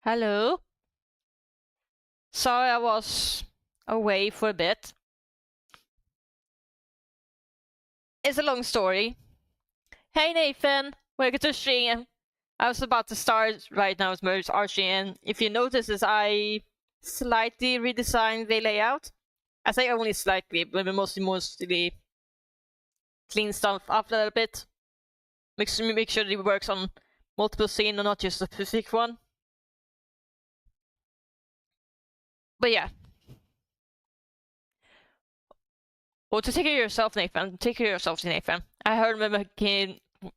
Hello. Sorry I was away for a bit. It's a long story. Hey Nathan, welcome to the stream. I was about to start right now with Merge Archie, and if you notice is I slightly redesigned the layout. I say only slightly, but mostly clean stuff up a little bit. Make sure that it works on multiple scenes and not just a specific one. But yeah. Well, to take care of yourself, Nathan. Take care of yourself, Nathan. I heard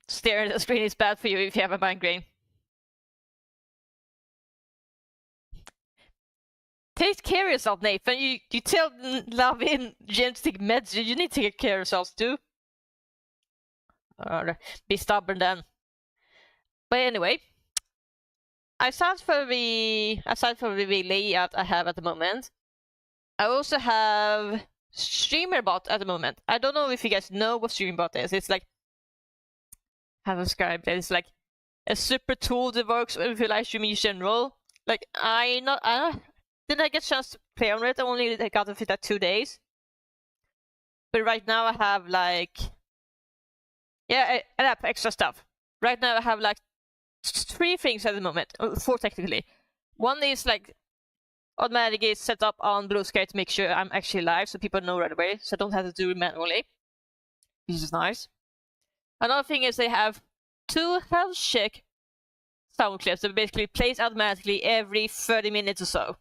staring at the screen is bad for you if you have a migraine. Take care of yourself, Nathan. You tell love in genetic meds. You need to take care of yourselves too. Or be stubborn then. But anyway, aside from the layout I have at the moment, I also have StreamerBot at the moment. I don't know if you guys know what StreamerBot is. It's like, how to describe it? It's like a super tool that works with live streaming in general. Like I didn't get a chance to play on it. I only got to fit at 2 days. But right now I have like, yeah, I have extra stuff. Right now I have like 3 things at the moment. 4 technically. One is like automatically set up on Blue Sky to make sure I'm actually live, so people know right away, so I don't have to do it manually. This is nice. Another thing is they have 2 health check sound clips that basically plays automatically every 30 minutes or so.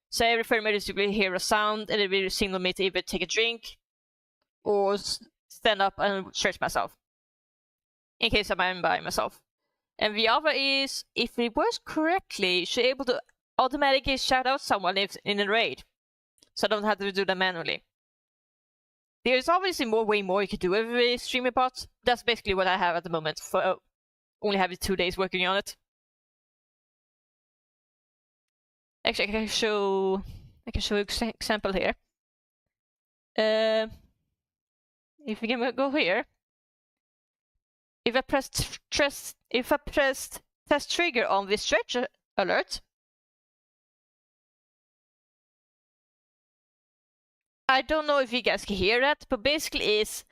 So every 30 minutes you will hear a sound, and it will signal me to either take a drink or stand up and stretch myself, in case I'm by myself. And the other is, if it works correctly, you should be able to automatically shout out someone if in a raid, so I don't have to do that manually. There's obviously way more you could do with the StreamerBot. That's basically what I have at the moment. For only having 2 days working on it. Actually, I can show an example here. If we can go here, if I press test trigger on the stretch alert, I don't know if you guys can hear that, but basically is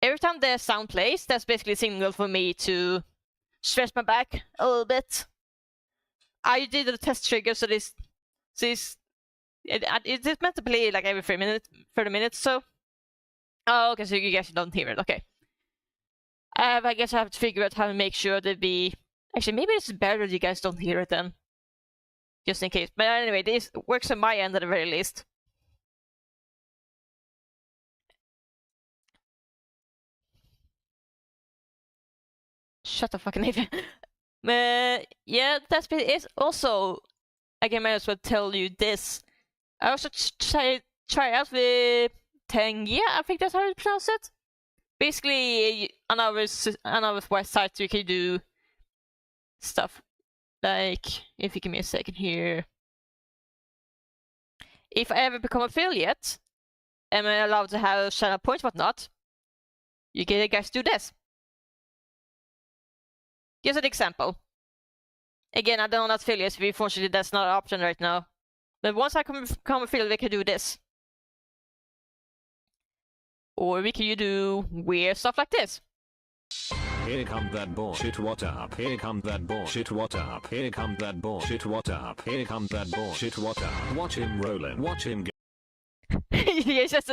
every time the sound plays, that's basically a signal for me to stretch my back a little bit. I did a test trigger, so it's meant to play like every 30 minutes, so. Oh, okay, so you guys don't hear it, okay. I guess I have to figure out how to make sure that actually, maybe it's better that you guys don't hear it then. Just in case. But anyway, this works on my end at the very least. Shut the fucking name. Yeah, that's it. Also, I can might as well tell you this. I also try out with Tengia, I think that's how you pronounce it. Basically, on our website you can do stuff like, if you give me a second here. If I ever become affiliate, am I allowed to have channel points, whatnot? You guys do this. Here's an example. Again, I don't know affiliates, but unfortunately that's not an option right now. But once I become affiliate, we can do this. Or we can do weird stuff like this. Here come that bullshit, what up? Here come that bullshit, what up? Here come that bullshit, what up? Here come that bullshit, what up? Watch him rollin', watch him Yeah, just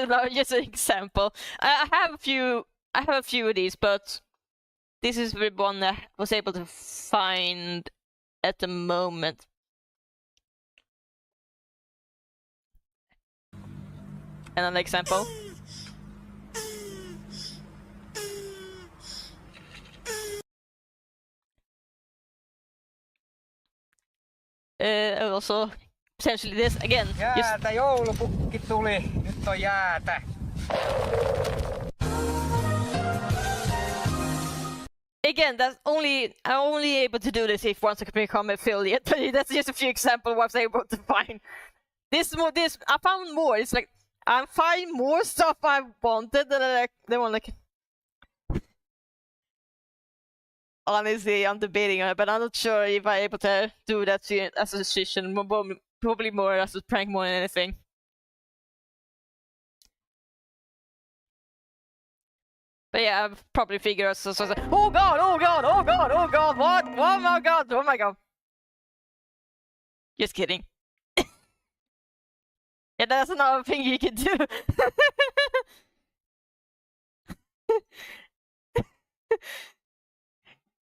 an example. I have a few of these, but this is the one that I was able to find at the moment. Another example. Also, potentially this again. Jäätä, joulupukki tuli. Nyt on jäätä. Again, I'm only able to do this if once I can become affiliate. That's just a few examples I was able to find. This I found more. It's like I find more stuff I wanted, and then I'm like, honestly, I'm debating on it, but I'm not sure if I'm able to do that as a decision. Probably more as a prank more than anything. But yeah, I've probably figured out. Oh god! Oh god! Oh god! Oh god! What? Oh my god! Oh my god! Just kidding. Yeah, that's another thing you can do.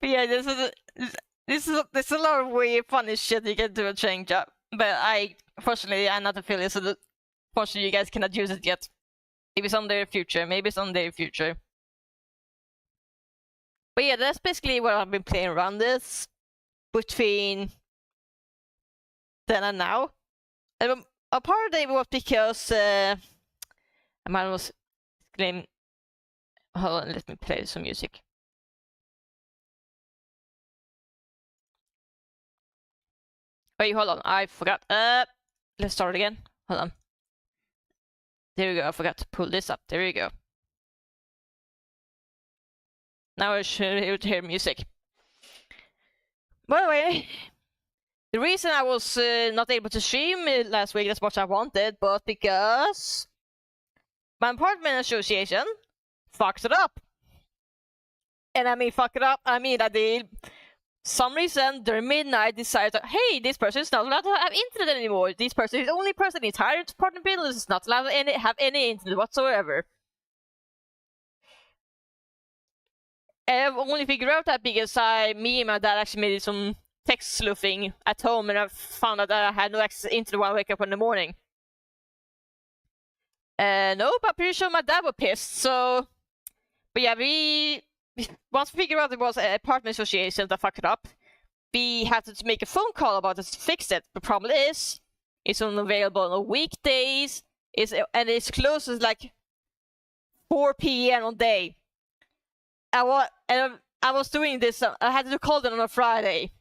But yeah, this is a lot of weird, funny shit you can do a train job. But fortunately, I'm not affiliate, so fortunately, you guys cannot use it yet. Maybe someday in the future. Maybe someday in the future. But yeah, that's basically what I've been playing around this between then and now. And a part of it was because I might was screaming. Hold on, let me play some music. Wait, hold on, I forgot. Let's start again. Hold on. There we go. I forgot to pull this up. There we go. Now I should hear music. By the way, the reason I was not able to stream last week as much as I wanted, but because my apartment association fucked it up. And I mean fuck it up, I mean that they, some reason during midnight decided that, hey, this person is not allowed to have internet anymore. This person is the only person in the entire apartment building is not allowed to have any internet whatsoever. And I've only figured out that because me and my dad actually made some text sleuthing at home, and I found out that I had no access to internet when I wake up in the morning. Nope, I'm pretty sure my dad was pissed, so... But yeah, once we figured out it was an apartment association that fucked it up, we had to make a phone call about it to fix it. The problem is, it's only available on weekdays, and it's closed at like 4 p.m. on day. I was doing this, I had to call them on a Friday.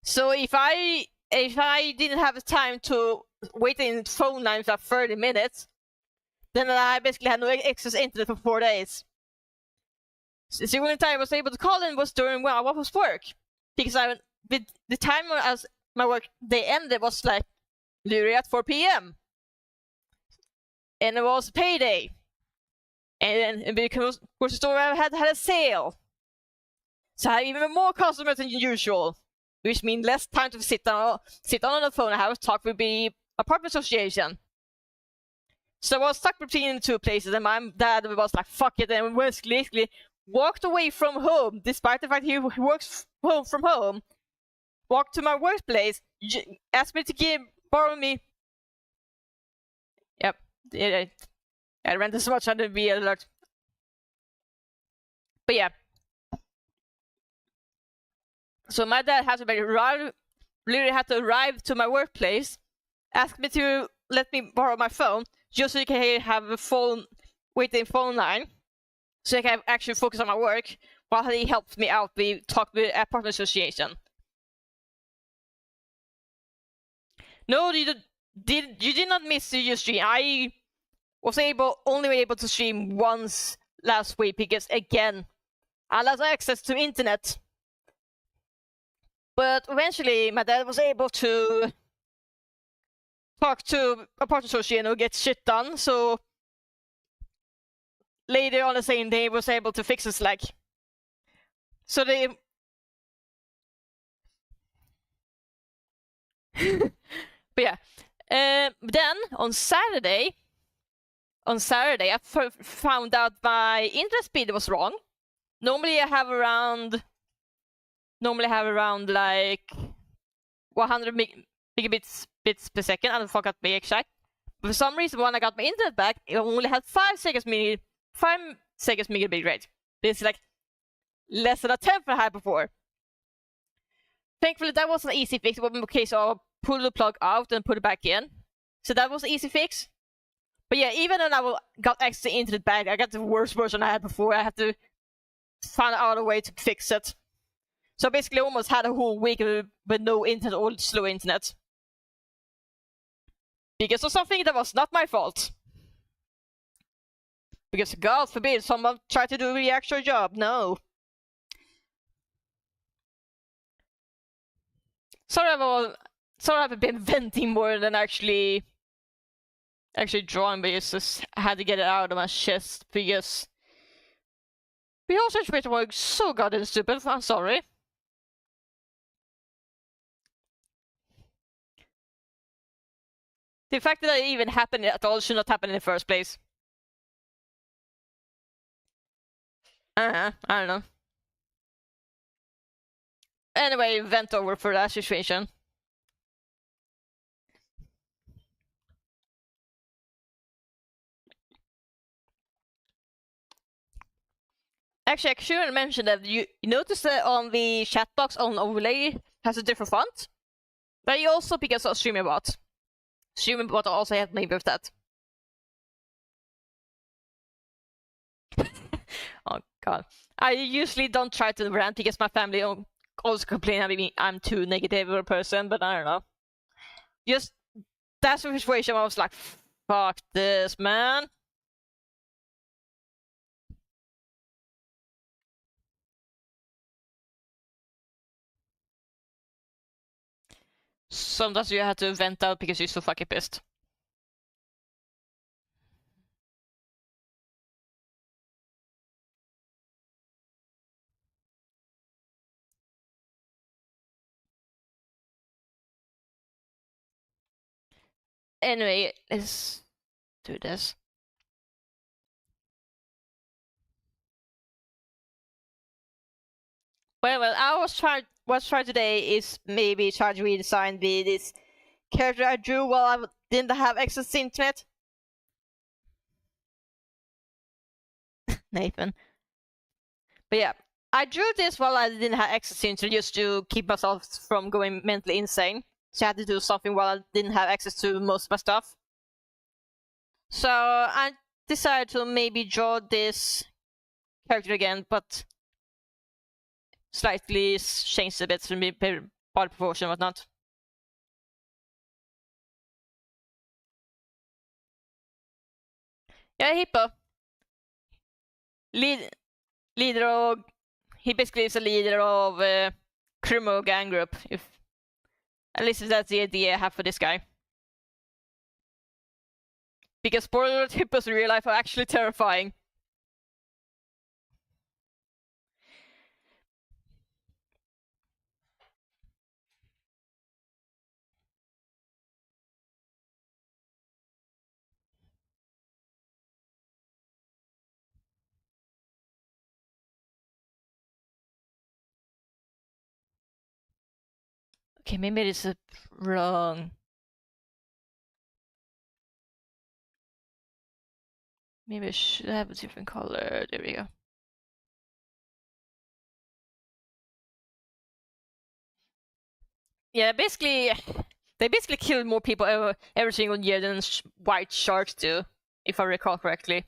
So if I didn't have the time to wait in phone lines for 30 minutes, then I basically had no access to internet for 4 days. So the only time I was able to call in was during when I was work. Because the time as my work day ended was like literally at 4 p.m. And it was payday. And because the store had a sale. So I had even more customers than usual. Which means less time to sit on the phone and have a talk with the apartment association. So I was stuck between the two places, and my dad was like, fuck it, and basically walked away from home, despite the fact he works from home, walked to my workplace, asked me to borrow me. Yep, I ran this much under the alert. But yeah. So my dad had to literally had to arrive to my workplace, ask me to let me borrow my phone, just so he can have a waiting phone line, so I can actually focus on my work, while he helped me out. We talked with the apartment association. No, you did not miss your stream. I was only able to stream once last week because, again, I lost access to internet. But eventually, my dad was able to talk to apartment association and get shit done. So later on the same day, was able to fix his lag. So they. But yeah, then on Saturday, I found out my internet speed was wrong. Normally I have around like 100 megabits per second. I don't forget the exact. But for some reason, when I got my internet back, it only had 5 seconds megabit rate. It's like less than a tenth I had before. Thankfully, that was an easy fix. It was a case of pull the plug out and put it back in. So that was an easy fix. But yeah, even when I got extra internet back, I got the worst version I had before. I had to find out a way to fix it. So basically, I almost had a whole week with no internet or slow internet. Because of something that was not my fault. Because God forbid someone tried to do the actual job. No. Sorry I've been venting more than actually drawing, but it's just I had to get it out of my chest because we also Twitter were so goddamn stupid. I'm sorry. The fact that it even happened at all should not happen in the first place. I don't know. Anyway, vent over for that situation. Actually, I should mention that you notice that on the chat box on overlay has a different font. But you also because of StreamerBot. StreamerBot also helped me with that. Oh god. I usually don't try to rant because my family also complain I'm too negative of a person, but I don't know. Just that's the situation where I was like, fuck this, man. Sometimes you have to vent out because you're so fucking pissed. Anyway, let's do this. Well, what's trying today is maybe try to redesign this character I drew while I didn't have access to internet. Nathan. But yeah, I drew this while I didn't have access to internet just to keep myself from going mentally insane. So I had to do something while I didn't have access to most of my stuff. So I decided to maybe draw this character again, but slightly change a bit to be body proportion and whatnot. Yeah, Hippo. Leader of... He basically is a leader of a criminal gang group. At least that's the idea I have for this guy. Because spoiler alert, hippos in real life are actually terrifying. Okay, maybe it is wrong. Maybe I should have a different color. There we go. Yeah, basically, they basically kill more people every single year than white sharks do, if I recall correctly.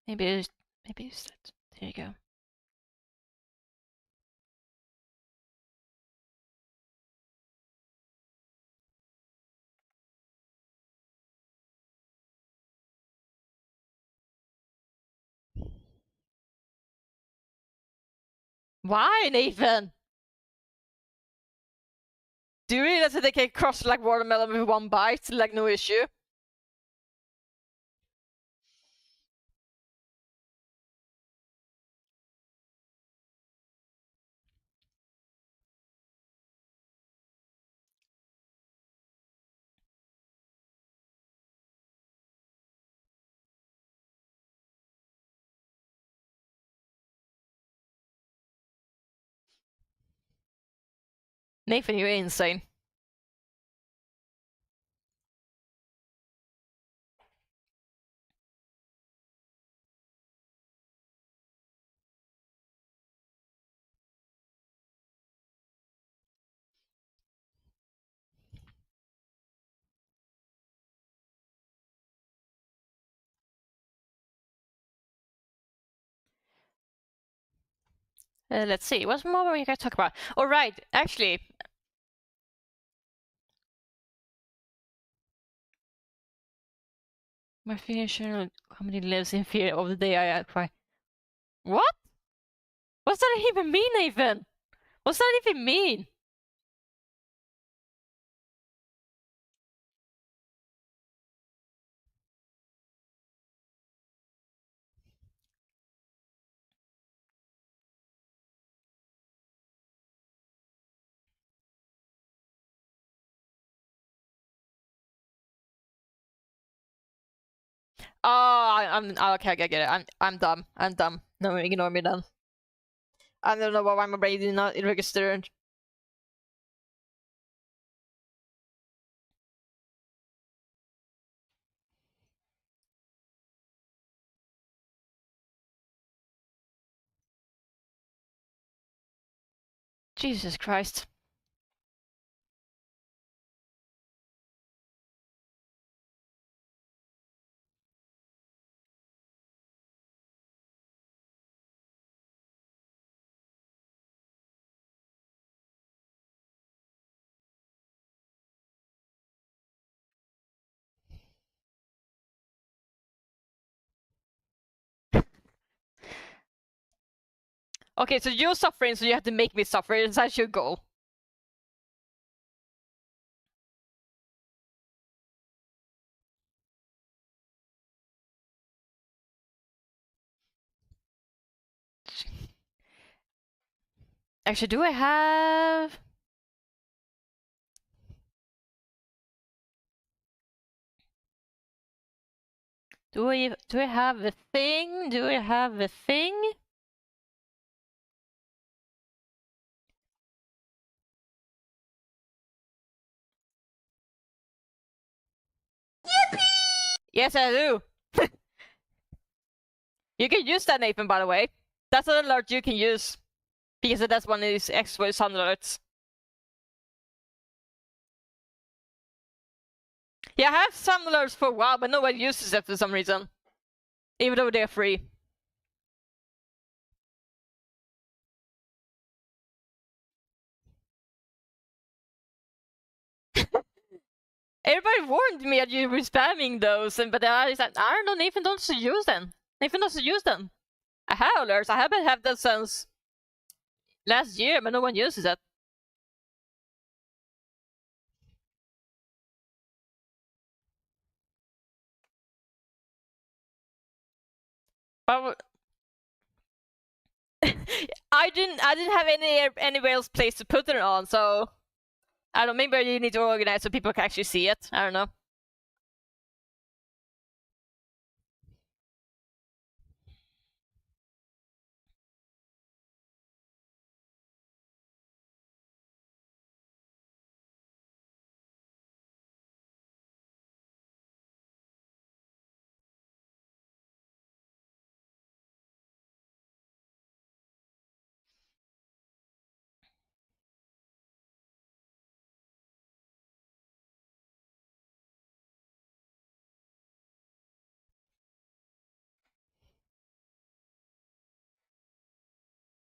Maybe it's that. There you go. Why, Nathan? Do you realize that they can cross like watermelon with one bite, like no issue? Nathan, you're insane. Let's see, what more are we gonna talk about? Alright, actually, My finisher comedy lives in fear of the day I cry. What? What's that even mean, Nathan? What's that even mean? Oh, I'm okay. I get it. I'm dumb. I'm dumb. No, ignore me then. I don't know why my brain did not register. Jesus Christ. Okay, so you're suffering, so you have to make me suffer. That's your goal. Actually, do I have... Do I have the thing? Do I have the thing? Yippee! Yes, I do. You can use that, Nathan, by the way. That's an alert you can use. Because that's one of these extra sound alerts. Yeah, I have sound alerts for a while, but nobody uses it for some reason. Even though they're free. Everybody warned me that you were spamming those, but then I said, I don't know, Nathan doesn't use them. Nathan doesn't use them. I have alerts, I haven't had them since last year, but no one uses it. But I didn't have anywhere else place to put it on, so I don't know, maybe you need to organize so people can actually see it. I don't know.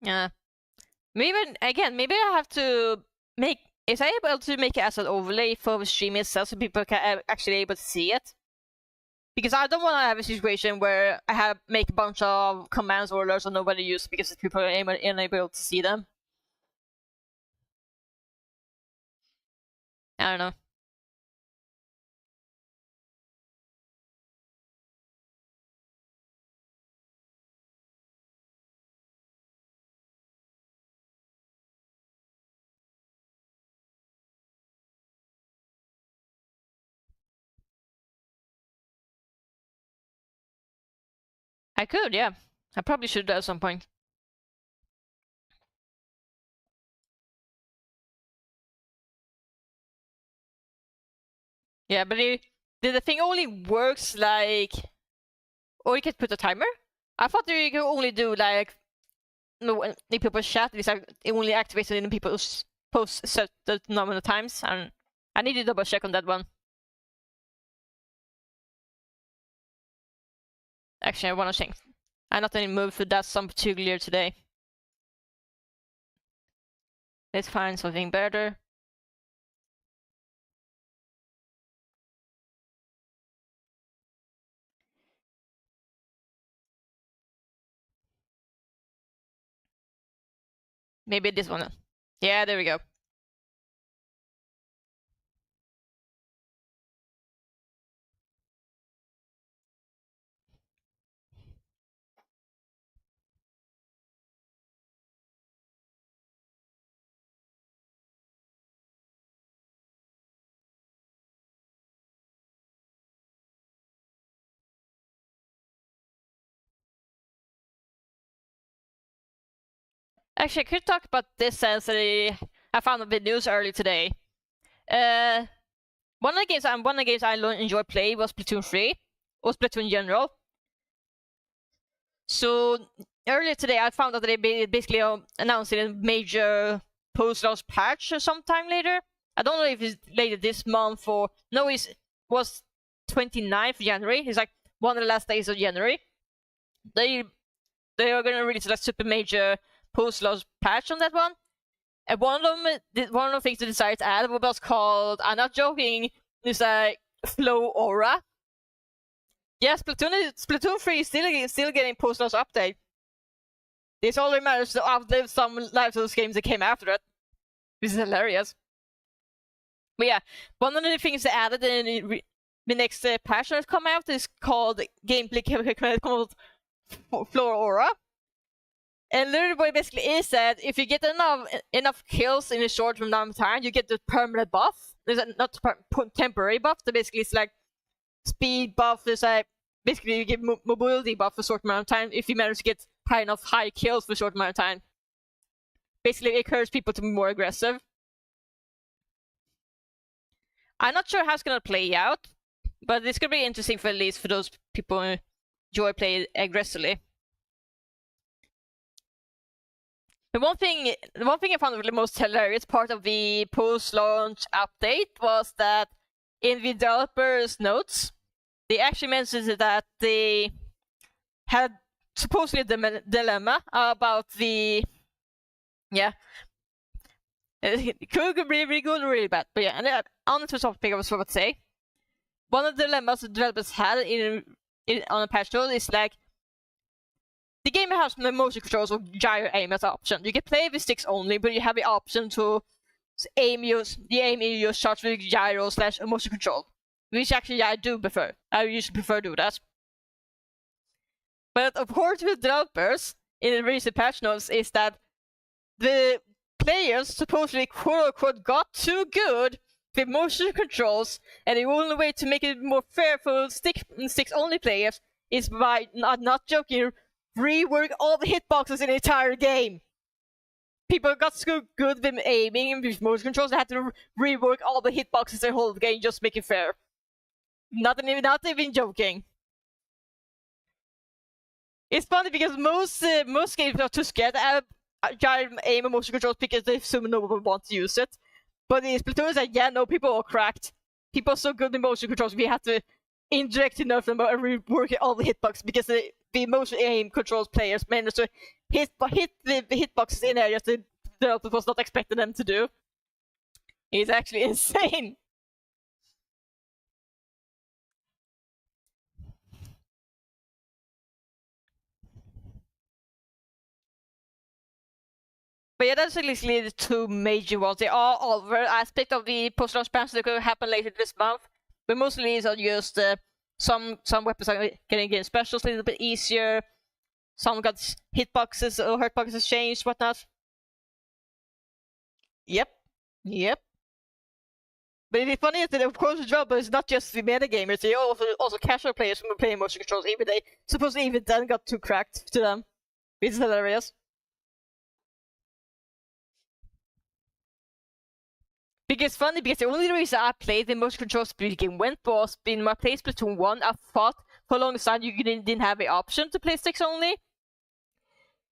Yeah. Maybe again, maybe I have to make. Is I able to make it as an overlay for the stream itself so people can actually able to see it? Because I don't want to have a situation where I have make a bunch of commands or alerts that nobody uses because people are unable to see them. I don't know. I could, yeah. I probably should at some point. Yeah, but the thing only works like... Or you could put a timer? I thought you could only do like... No, in people's chat, it only activates in people's posts set the number of times, and I need to double check on that one. Actually, I want to check. I'm not in the mood for that some particular today. Let's find something better. Maybe this one. Yeah, there we go. Actually, I could talk about this since I found the news early today. One of the games I enjoy playing was Splatoon 3, or Splatoon in general. So earlier today, I found out that they basically announced a major post-launch patch sometime later. I don't know if it's later this month or no, it was 29th January. It's like one of the last days of January. They are gonna release like super major post-launch patch on that one. And one of the things they decided to add was called, I'm not joking, it's like Flow Aura. Yes, Splatoon 3 is still getting post-launch update. This already managed to outlive some live service games that came after it. This is hilarious. But yeah, one of the things they added in the next patch that come out is called gameplay called Floor Aura. And literally what it basically is that if you get enough kills in a short amount of time, you get the permanent buff. There's not temporary buff, so basically it's like speed buff, there's like basically you get mobility buff for a short amount of time if you manage to get high kills for a short amount of time. Basically it encourages people to be more aggressive. I'm not sure how it's gonna play out, but it's gonna be interesting for at least for those people who enjoy playing aggressively. The one thing I found really most hilarious part of the post-launch update was that in the developers' notes, they actually mentioned that they had supposedly a dilemma about the it could be really good or really bad. But yeah, and on the topic I was about to say, one of the dilemmas the developers had on a patch note is like the game has the motion controls or gyro aim as an option. You can play with sticks only, but you have the option to aim your shots with gyro / motion control, which actually I do prefer. I usually prefer to do that. But of course, with developers in the recent patch notes is that the players supposedly quote unquote got too good with motion controls, and the only way to make it more fair for sticks only players is by not joking, rework all the hitboxes in the entire game. People got so good with aiming with motion controls, they had to rework all the hitboxes in the whole game just to make it fair. Not even joking. It's funny because most games are too scared to have giant aim and motion controls because they assume no one will want to use it. But in Splatoon, it's like, yeah, no, people are cracked. People are so good with motion controls, we have to indirectly nerf them and rework all the hitboxes because the motion aim controls players managed to hit the hitboxes in areas the developer was not expecting them to do. It's actually insane. But yeah, that's basically the two major ones. They are other aspects of the post-launch patch that could happen later this month. But mostly these are just some weapons are getting specials a little bit easier. Some got hitboxes or hurtboxes changed, whatnot. Yep. But it's funny that of course the job is not just the metagamers, they also casual players who are playing motion controls, even they supposedly even then got too cracked to them. It's hilarious. Because funny, because the only reason I played the motion controls to begin with was in my play Splatoon 1, I thought for a long time you didn't have the option to play sticks only.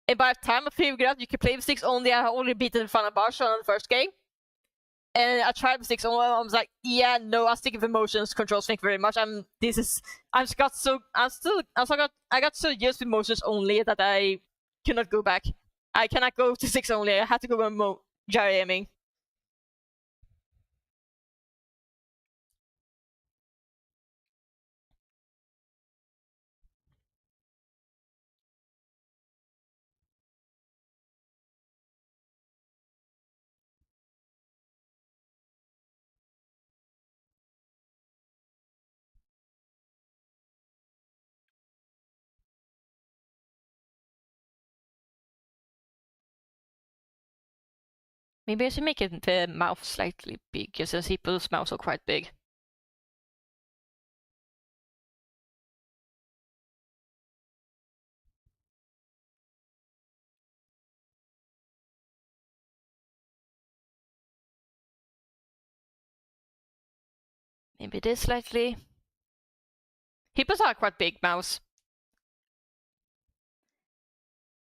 And by the time I figured out you could play with sticks only, I had already beaten Final Boss on the first game. And I tried with sticks only, and I was like, yeah, no, I'll stick with motion controls, thank you very much. I got so used with motions only that I cannot go back. I cannot go to sticks only, I had to go with gyro aiming. Maybe I should make it the mouth slightly bigger since people's mouths are quite big. Maybe this slightly. Hippos are quite big mouths.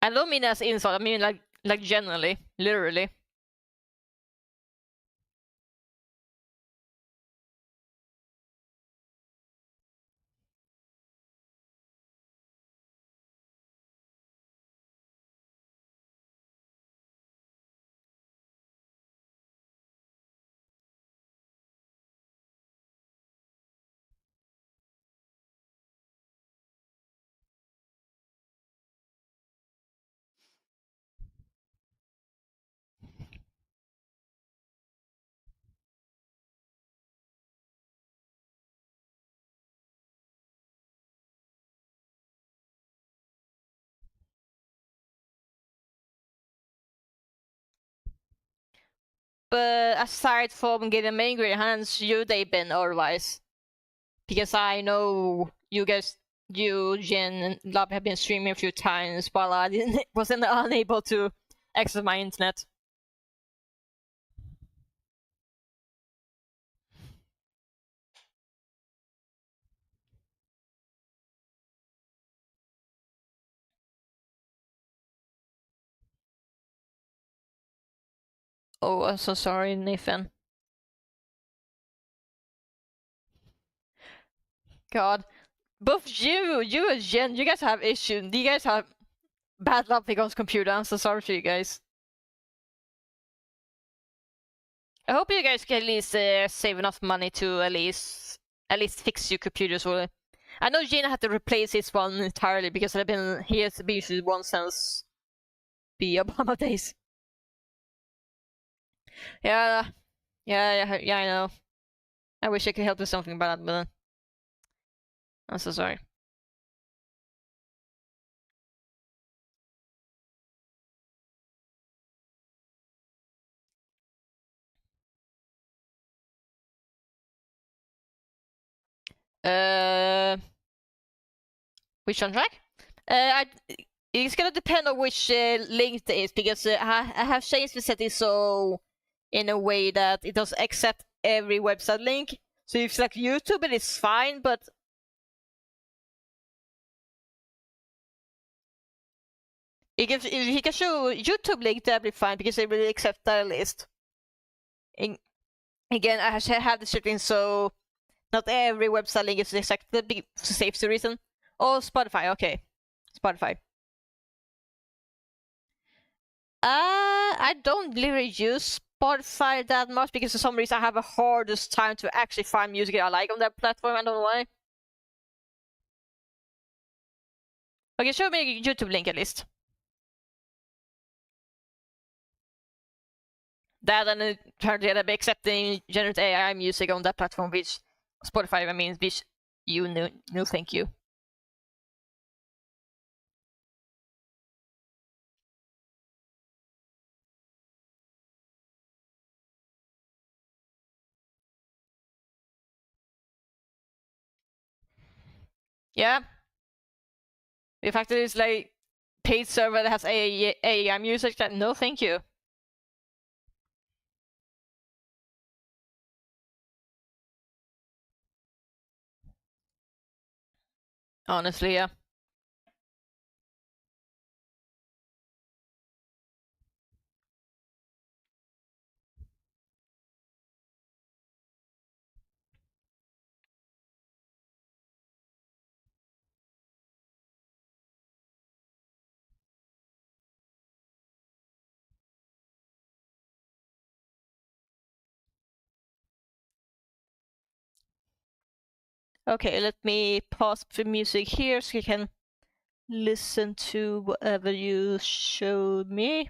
I don't mean as insult, I mean like generally, literally. But aside from getting angry, hands you they been otherwise? Because I know you guys, you, Jen, and Lab have been streaming a few times while I wasn't unable to access my internet. Oh, I'm so sorry, Nathan. God, both you and Jen, you guys have issues. You guys have bad luck with computer. I'm so sorry for you guys. I hope you guys can at least save enough money to at least fix your computers. Well, I know Gina had to replace his one entirely because he has been using one since the Obama days. Yeah, I know. I wish I could help with something about that, but I'm so sorry. Which one track? It's gonna depend on which link it is because I have changed the settings so in a way that it does accept every website link. So if it's like YouTube, it is fine, but if you can show YouTube link, that'll be fine because it will accept that list. Again, I have the settings so not every website link is accepted for safety reason. Oh, Spotify, okay. Spotify. I don't really use Spotify that much because for some reason I have a hardest time to actually find music I like on that platform. I don't know why. Okay, show me a YouTube link at least. That and apparently they'll be accepting generative AI music on that platform, which Spotify, I mean, which you knew, thank you. Yeah. The fact that it's like paid server that has AI music, that no thank you. Honestly, yeah. Okay, let me pause the music here so you can listen to whatever you showed me.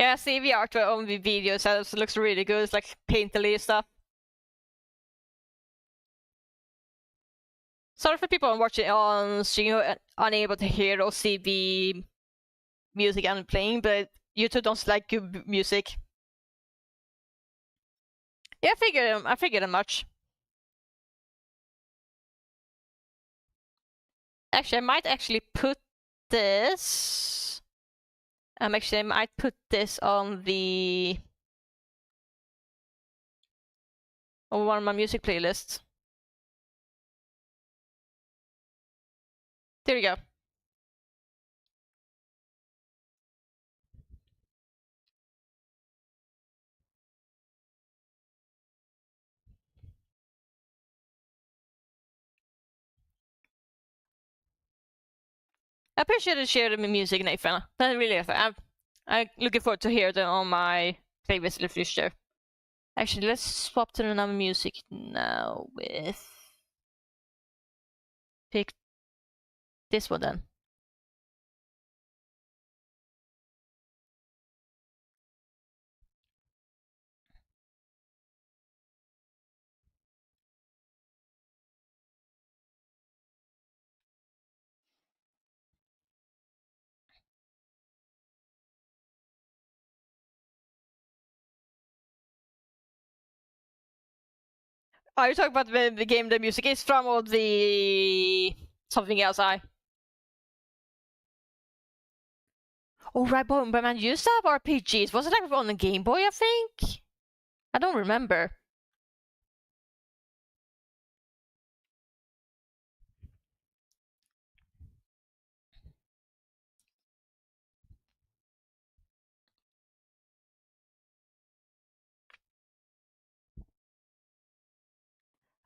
Yeah, I see the artwork on the videos. It looks really good. It's like painterly stuff. Sorry for people watching on stream who are unable to hear or see the music I'm playing, but YouTube don't like good music. Yeah, I figured as much. Actually, I might actually put this. Actually, I might put this on one of my music playlists. There we go. I appreciate you sharing the music, Nathan. That really is. I'm looking forward to hear them on my playlist in the future. Actually, let's swap to another music now with... Pick this one then. Are you talking about the game the music is from, or the... something else? Oh, right, but man used to have RPGs. Was it like on the Game Boy, I think? I don't remember.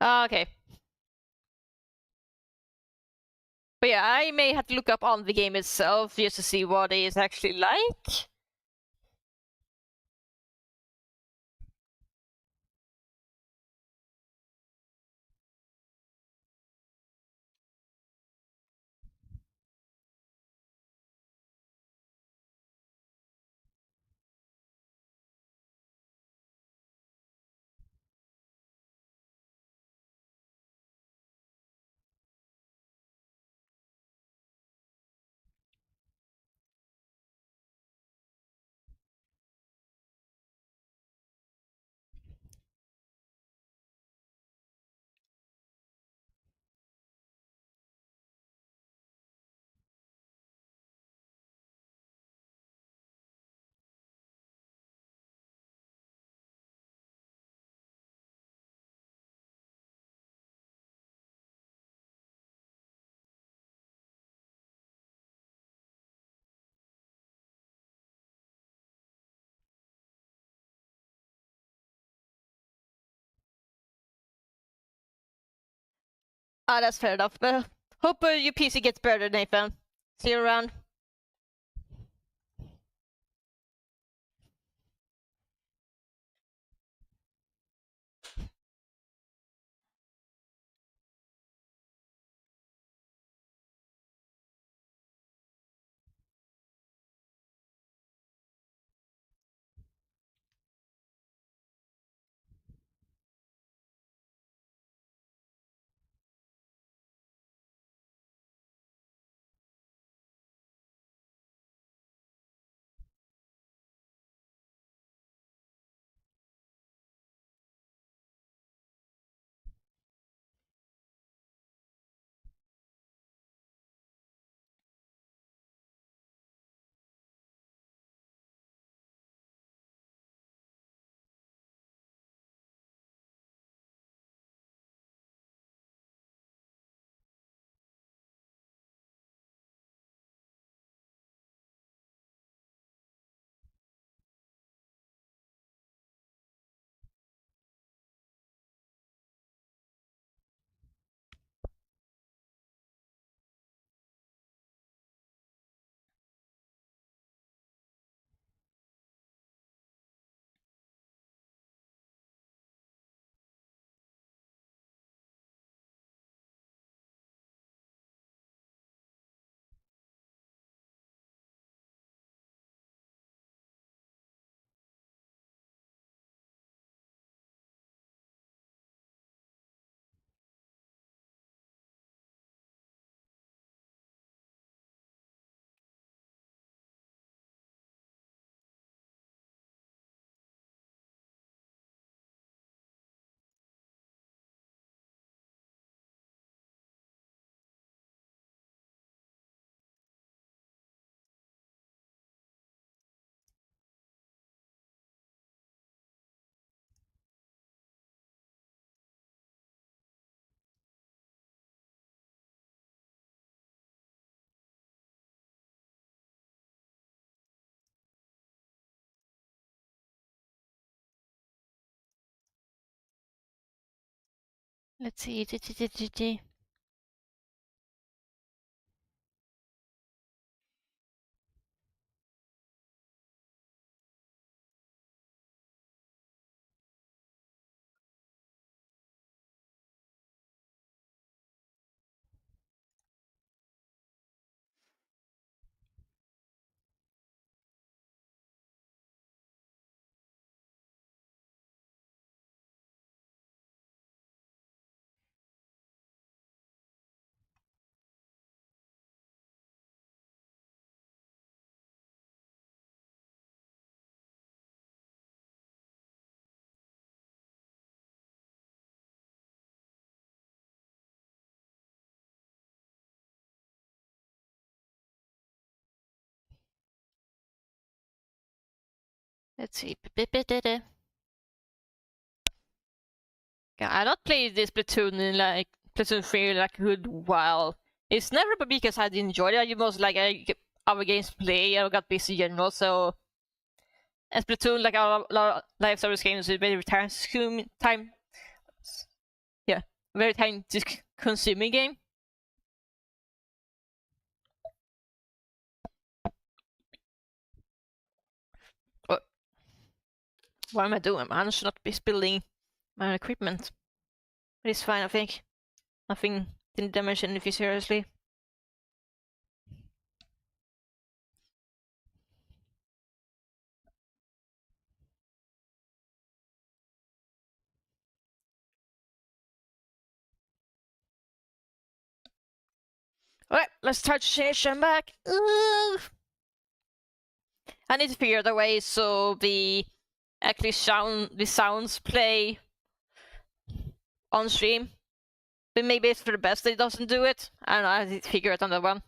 Okay. But yeah, I may have to look up on the game itself just to see what it is actually like. Ah, that's fair enough. But hope your PC gets better, Nathan. See you around. Let's see. Let's see. Yeah, I not played this Platoon in like Platoon 3 like a good while. It's never because I didn't enjoy it. It was like our games play. I got busy in general. So as Platoon, like a lot of live service games, is very time. Yeah, very time consuming game. What am I doing? I should not be spilling my equipment. But it's fine, I think. Nothing didn't damage anything seriously. Alright, let's start session back. Ooh. I need to figure out a way so the sounds play on stream. But maybe it's for the best that it doesn't do it. I don't know, I need to figure it on that one.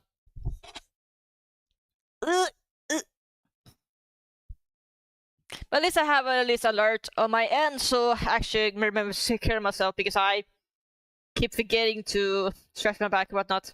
But at least I have a list alert on my end, so I actually remember to take care of myself because I keep forgetting to stretch my back and whatnot.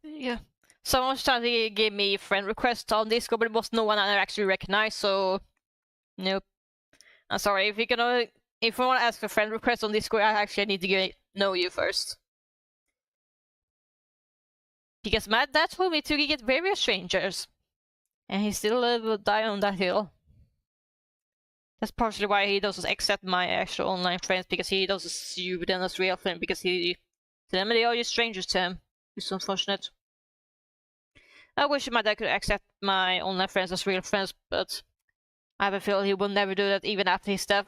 Yeah. Someone started to give me friend requests on Discord, but it was no one I actually recognized, so nope. I'm sorry, if you want to ask for friend requests on Discord, I actually need to know you first. Because my dad told me to get various strangers. And he still will die on that hill. That's partially why he doesn't accept my actual online friends, because he doesn't see them as real friends, because to them they are just strangers to him. It's unfortunate. I wish my dad could accept my online friends as real friends, but I have a feeling he will never do that even after his death.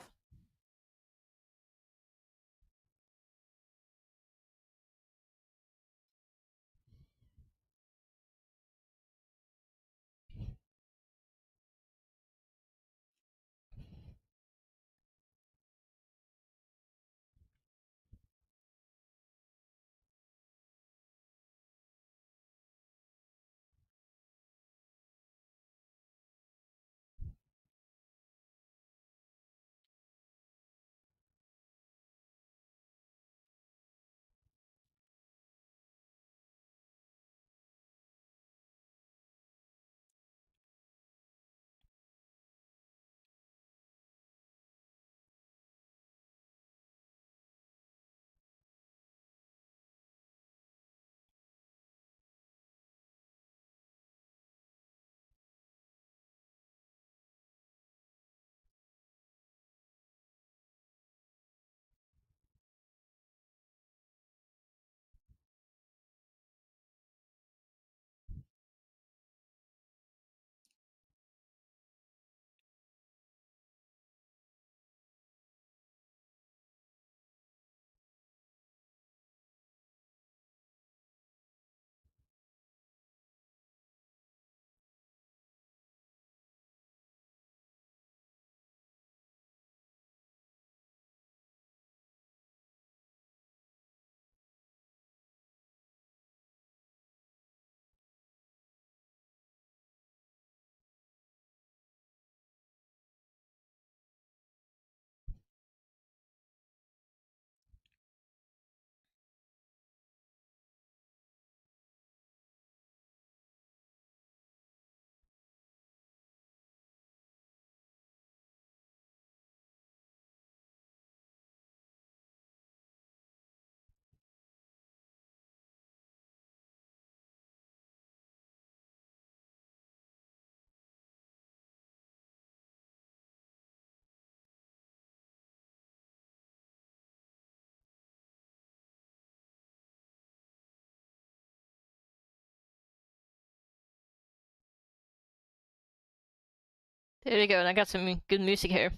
There we go, and I got some good music here.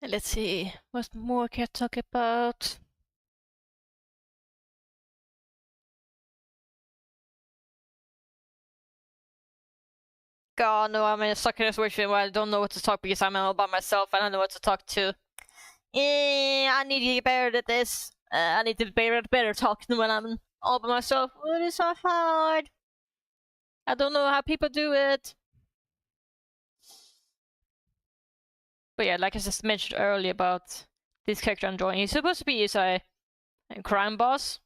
And let's see, what more can I talk about? God, no, I'm in a stuck in a situation where I don't know what to talk because I'm all by myself and I don't know what to talk to. I need to get better at this. I need to be better talking when I'm all by myself. It is so hard. I don't know how people do it. But yeah, like I just mentioned earlier about this character I'm drawing, he's supposed to be a crime boss.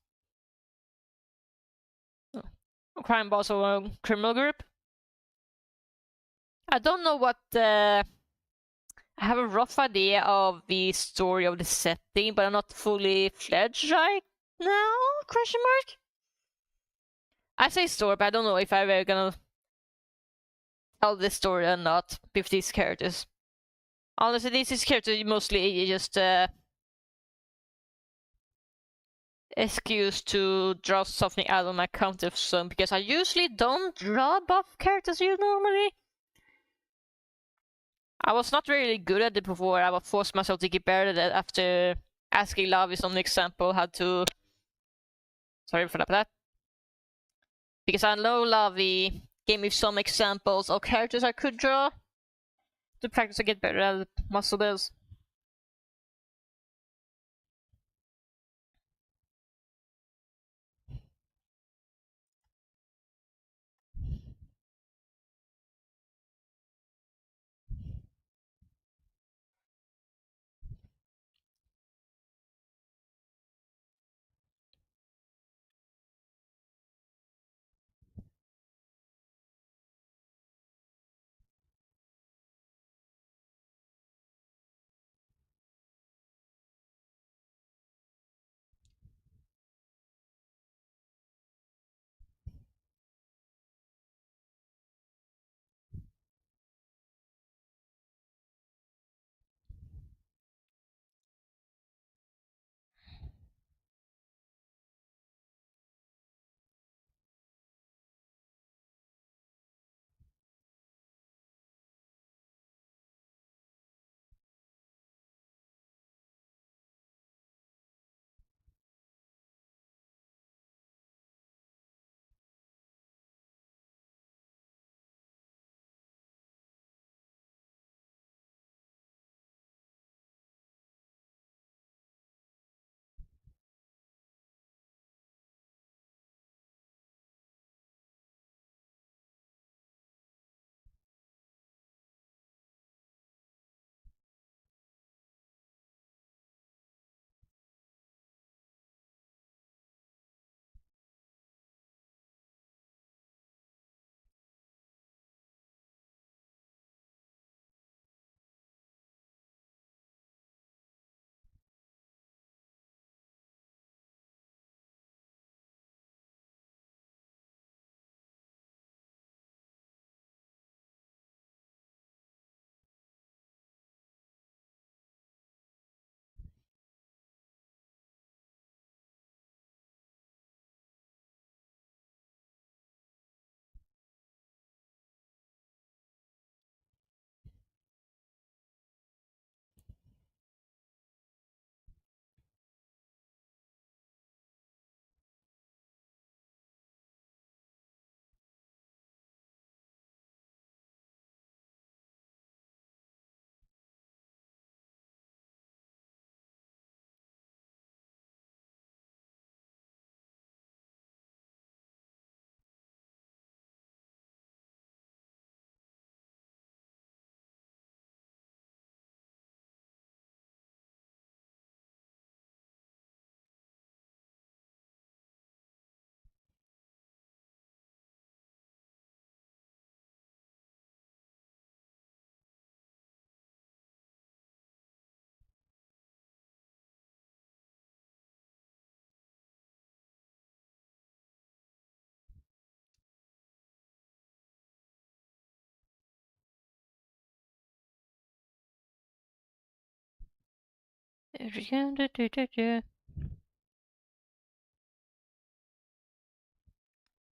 A crime boss or a criminal group. I don't know what I have a rough idea of the story of the setting, but I'm not fully fledged right now? Question mark? I say story, but I don't know if I'm ever gonna tell this story or not with these characters. Honestly, these characters mostly just excuse to draw something out of my comfort zone because I usually don't draw buff characters normally. I was not really good at it before. I would force myself to get better at it after asking Lavi some example how to. Sorry for that. Because I know Lavi gave me some examples of characters I could draw to practice to get better at muscle builds.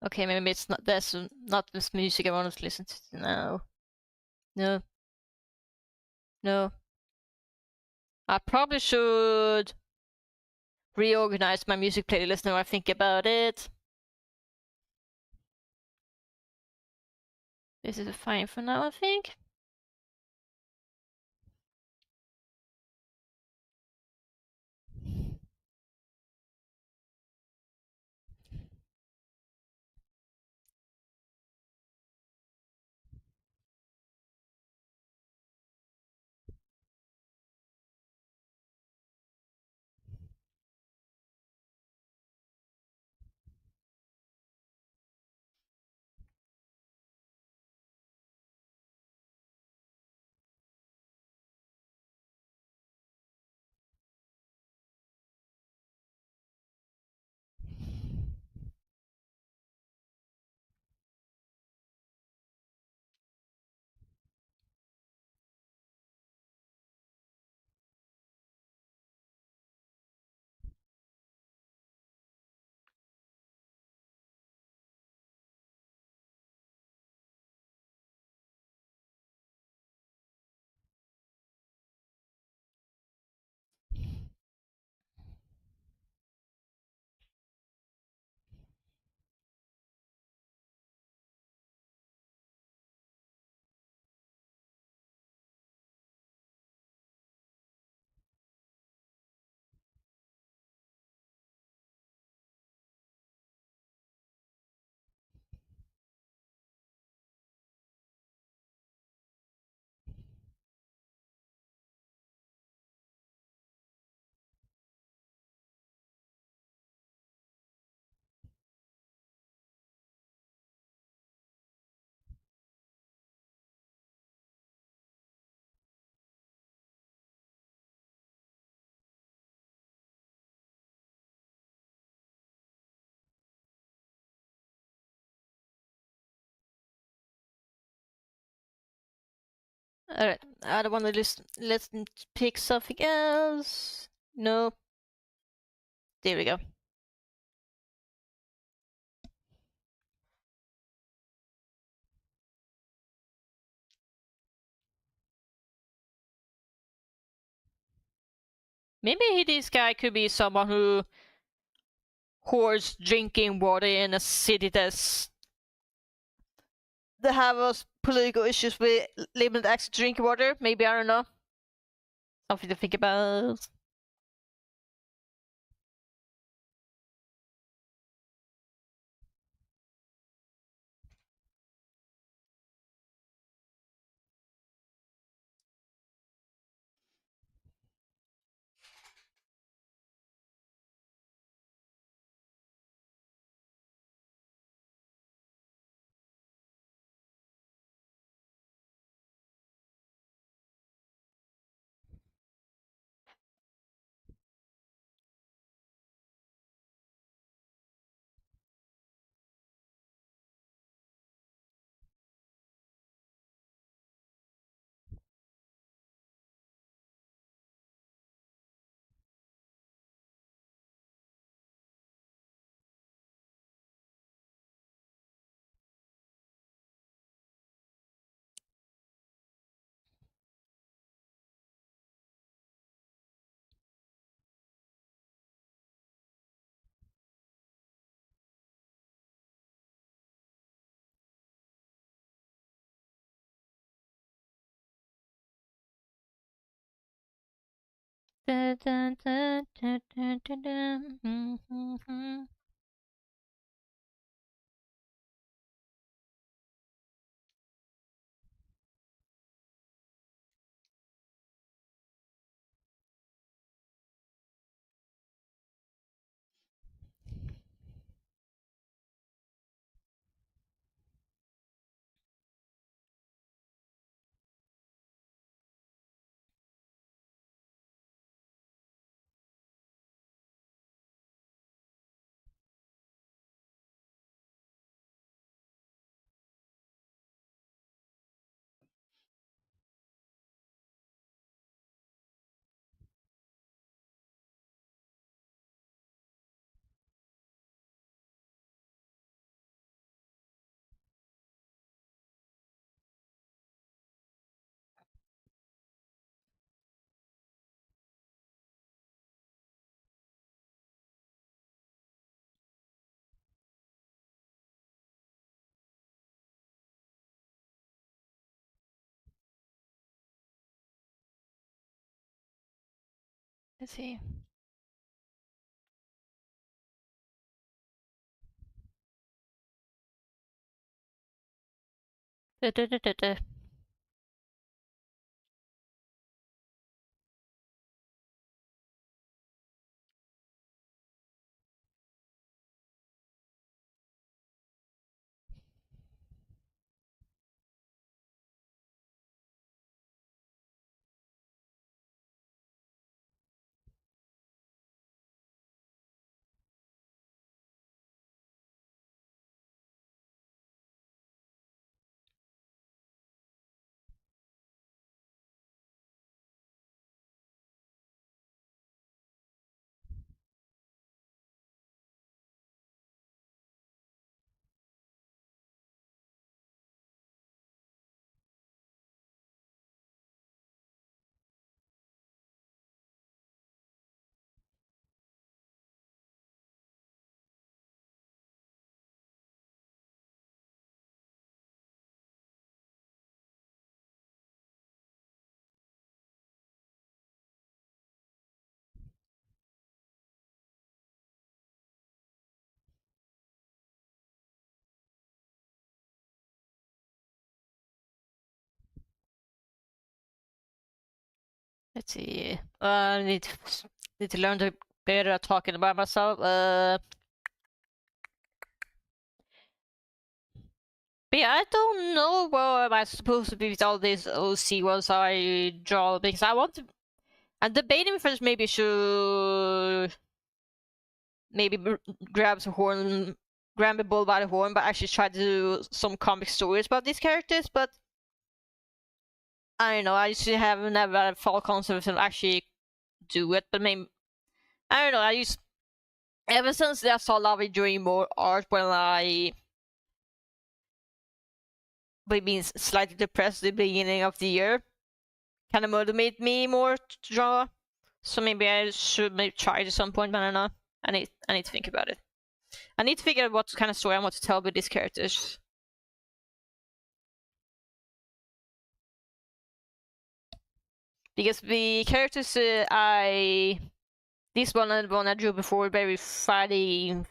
Okay, maybe it's not. That's not this music I want to listen to now. No. No. I probably should reorganize my music playlist now I think about it. This is fine for now, I think. Alright, I don't want to listen. Let's pick something else. No. There we go. Maybe this guy could be someone who hoards drinking water in a city that have us political issues with limited access to drinking water. Maybe, I don't know. Something to think about. Dun, dun, dun, dun, dun, dun, dun. Let's see. Da-da-da-da-da. Let's see. I need to learn to better at talking about myself. But yeah, I don't know what am I supposed to be with all these OC ones I draw because I want to. I'm debating first maybe should maybe grab some horn, grab a bull by the horn, but actually try to do some comic stories about these characters. But I don't know. I usually have never had a fall concept to actually do it. But maybe I don't know. I used ever since I saw Lavi doing more art when I being slightly depressed at the beginning of the year, kind of motivate me more to draw. So maybe I should maybe try it at some point, but I don't know. I need to think about it. I need to figure out what kind of story I want to tell with these characters. Because the characters this one and the one I drew before, very fighting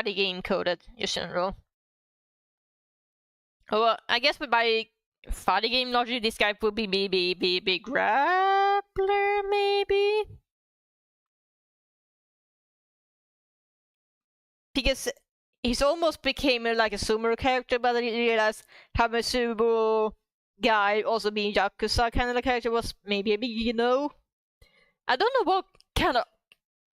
game coded in general. Well, I guess by fighting game logic, this guy would be maybe grappler, maybe? Because he's almost became like a sumo character, but I realized how a sumo guy also being Yakuza kind of the character was maybe a big I don't know what kind of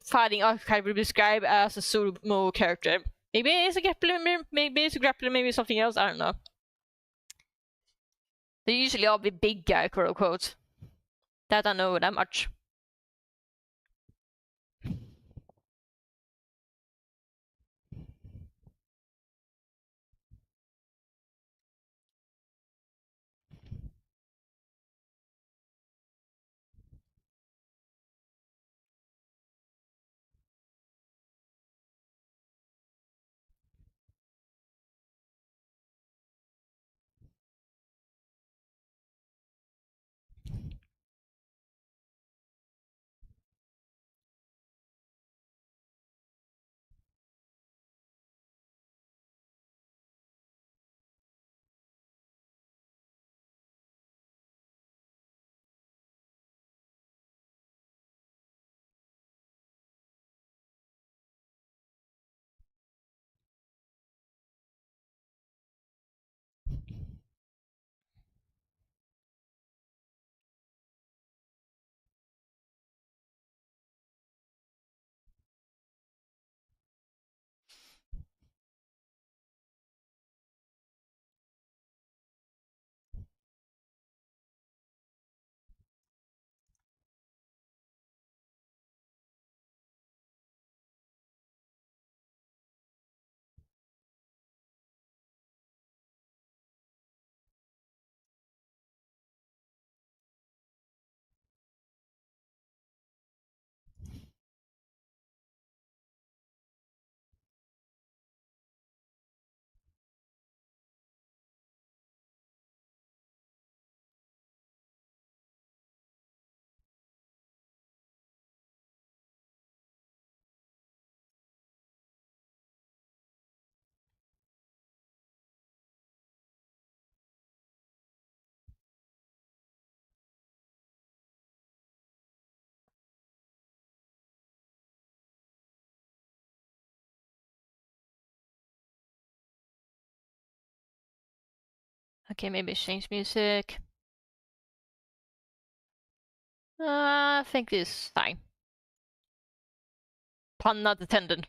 fighting archetype would describe as a sumo character. Maybe it's a grappler, maybe it's a grappler, maybe something else, I don't know. They usually all be big guy, quote unquote. That I know that much. Okay, maybe change music. I think this is fine. Pun not intended.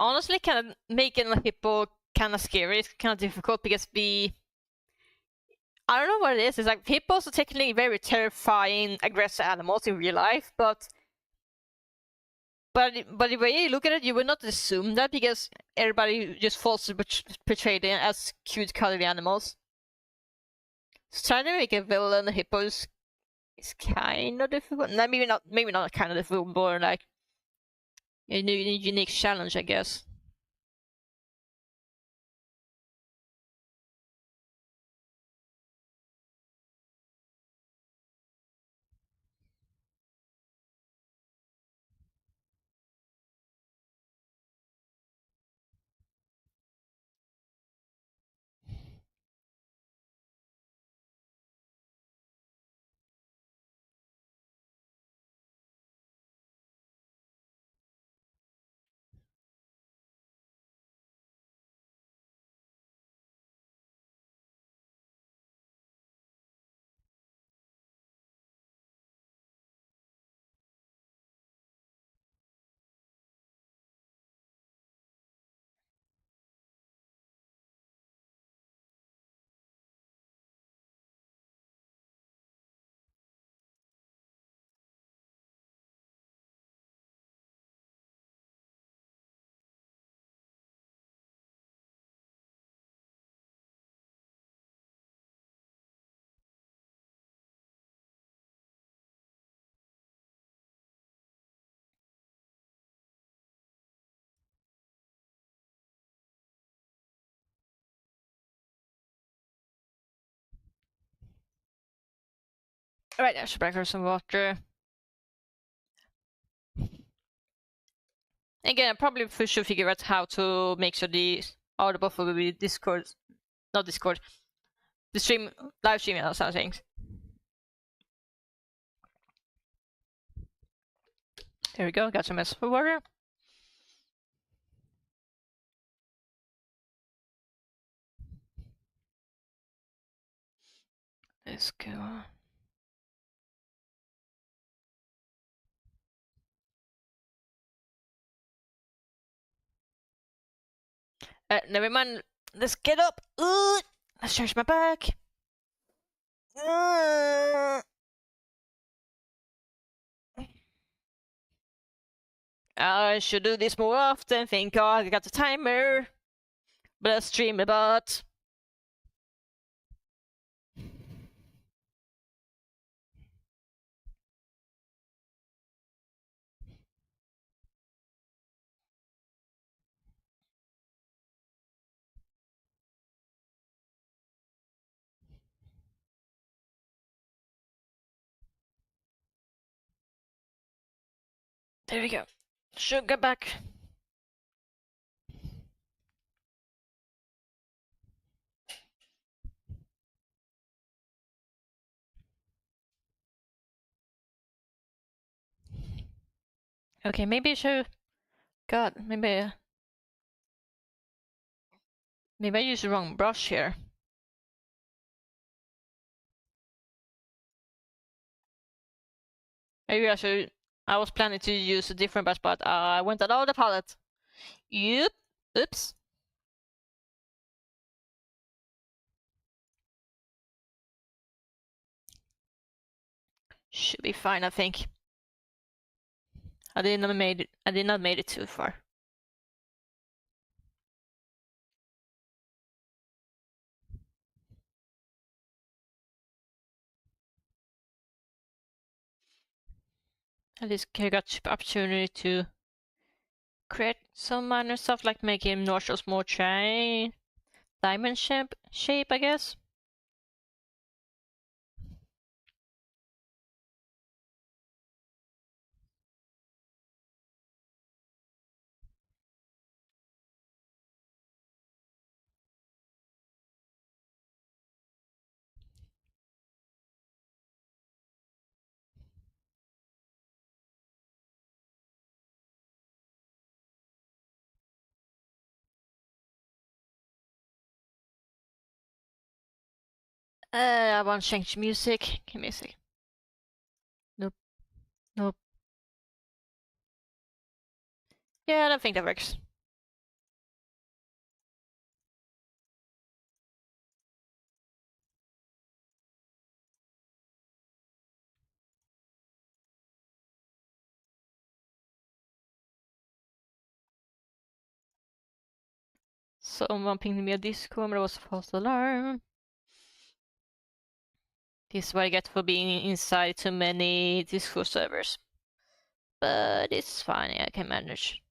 Honestly, kind of making a hippo kind of scary is kind of difficult because I don't know what it is. It's like hippos are technically very terrifying, aggressive animals in real life, but the way you look at it, you would not assume that because everybody just falsely portrayed them as cute, cuddly animals. So trying to make a villain hippo is kind of difficult. No, maybe not kind of difficult, but like a new, unique challenge, I guess. Alright, I should grab some water. Again, I probably should figure out how to make sure the audible for the Discord, not Discord, the stream, live streaming and some things. There we go, got some mess for water. Let's go. Never mind. Let's get up. Let's stretch my back. I should do this more often. Thank God I got the timer. But let's stream about. There we go. Should get back. Okay, maybe I should. God, maybe I used the wrong brush here. Maybe I should. I was planning to use a different brush, but I went out of the palette. Yep. Oops. Should be fine, I think. I did not made it too far. At least I got the opportunity to create some minor stuff like making nostrils more diamond shape, I guess. I want to change music. Give me a sec. Nope. Nope. Yeah, I don't think that works. Someone pinged me a Discord, but it was a false alarm. This is what I get for being inside too many Discord servers. But it's fine, I can manage.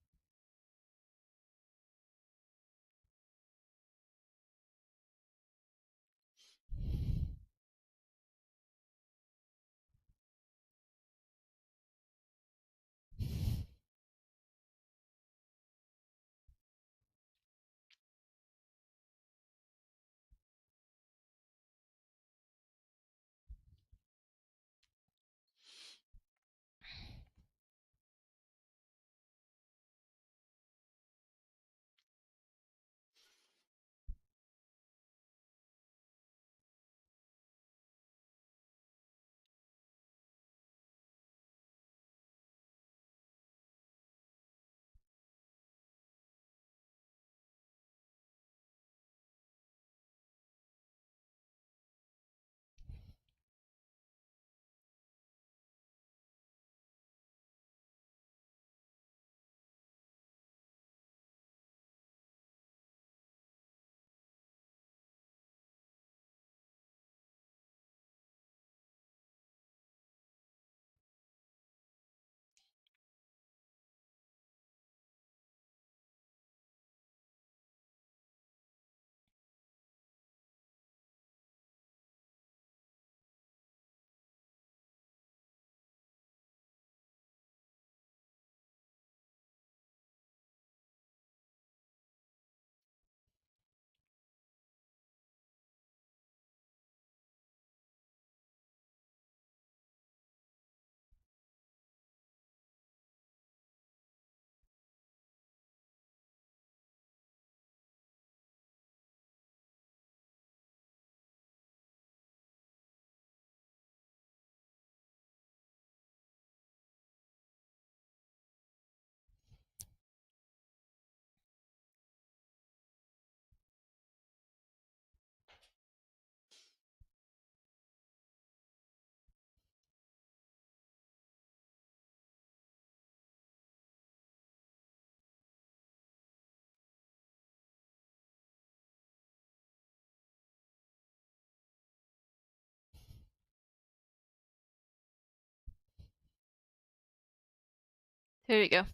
Here we go.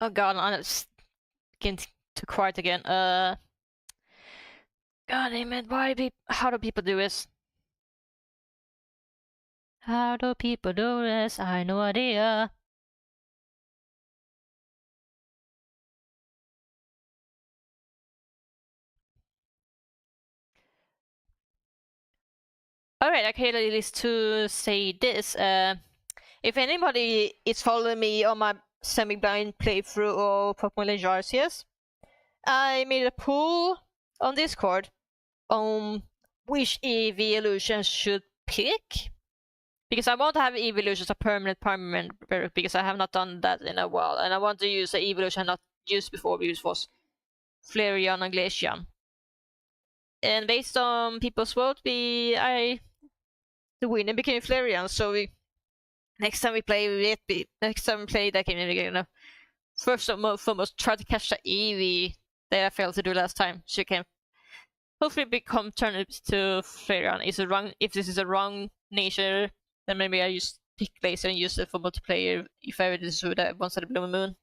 Oh god, I'm getting too quiet again. God damn it, how do people do this? How do people do this? I have no idea. Alright, I can at least to say this. If anybody is following me on my semi-blind playthrough of Pokemon Legends Arceus, I made a poll on Discord on which evolution should pick. Because I want to have evolutions a permanent because I have not done that in a while. And I want to use the evolution I not used before, which was Flareon and Glaceon. And based on people's vote, the winner became Flareon, so next time we play that game, we're gonna first and foremost try to catch the Eevee that I failed to do last time, so you can hopefully become turned to Flareon. If this is a wrong nature, then maybe I just pick Laser and use it for multiplayer if I just do that once at the Blue Moon.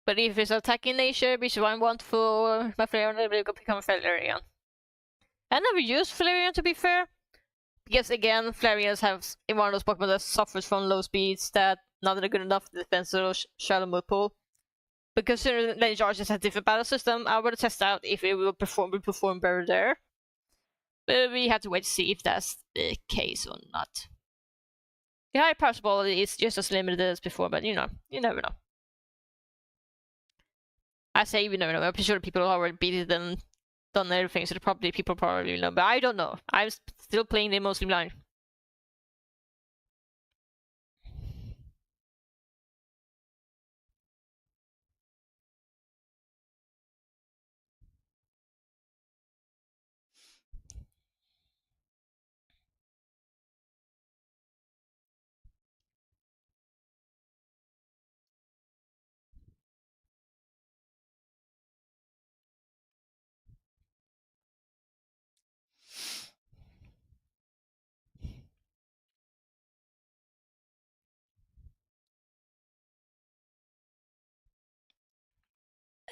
But if it's attacking nature, which one I want for my Flareon, I will become Flareon. I never used Flareon, to be fair. Because again, Flareons have in one of those Pokemon that suffers from low speeds that not good enough to defend the Shadow Mode pool. But considering Legend Arceus has a different battle system, I want to test out if it will perform better there. But we have to wait to see if that's the case or not. The high possibility is just as limited as before, but you never know. I say we never know. I'm pretty sure people already beat it and done everything, so people probably know. But I don't know. I'm still playing them mostly blind.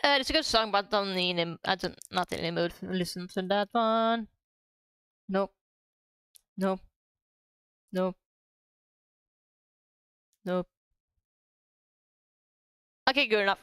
It's a good song, but don't need him. Not in the mood to listen to that one. Nope. Nope. Nope. Nope. Okay, good enough.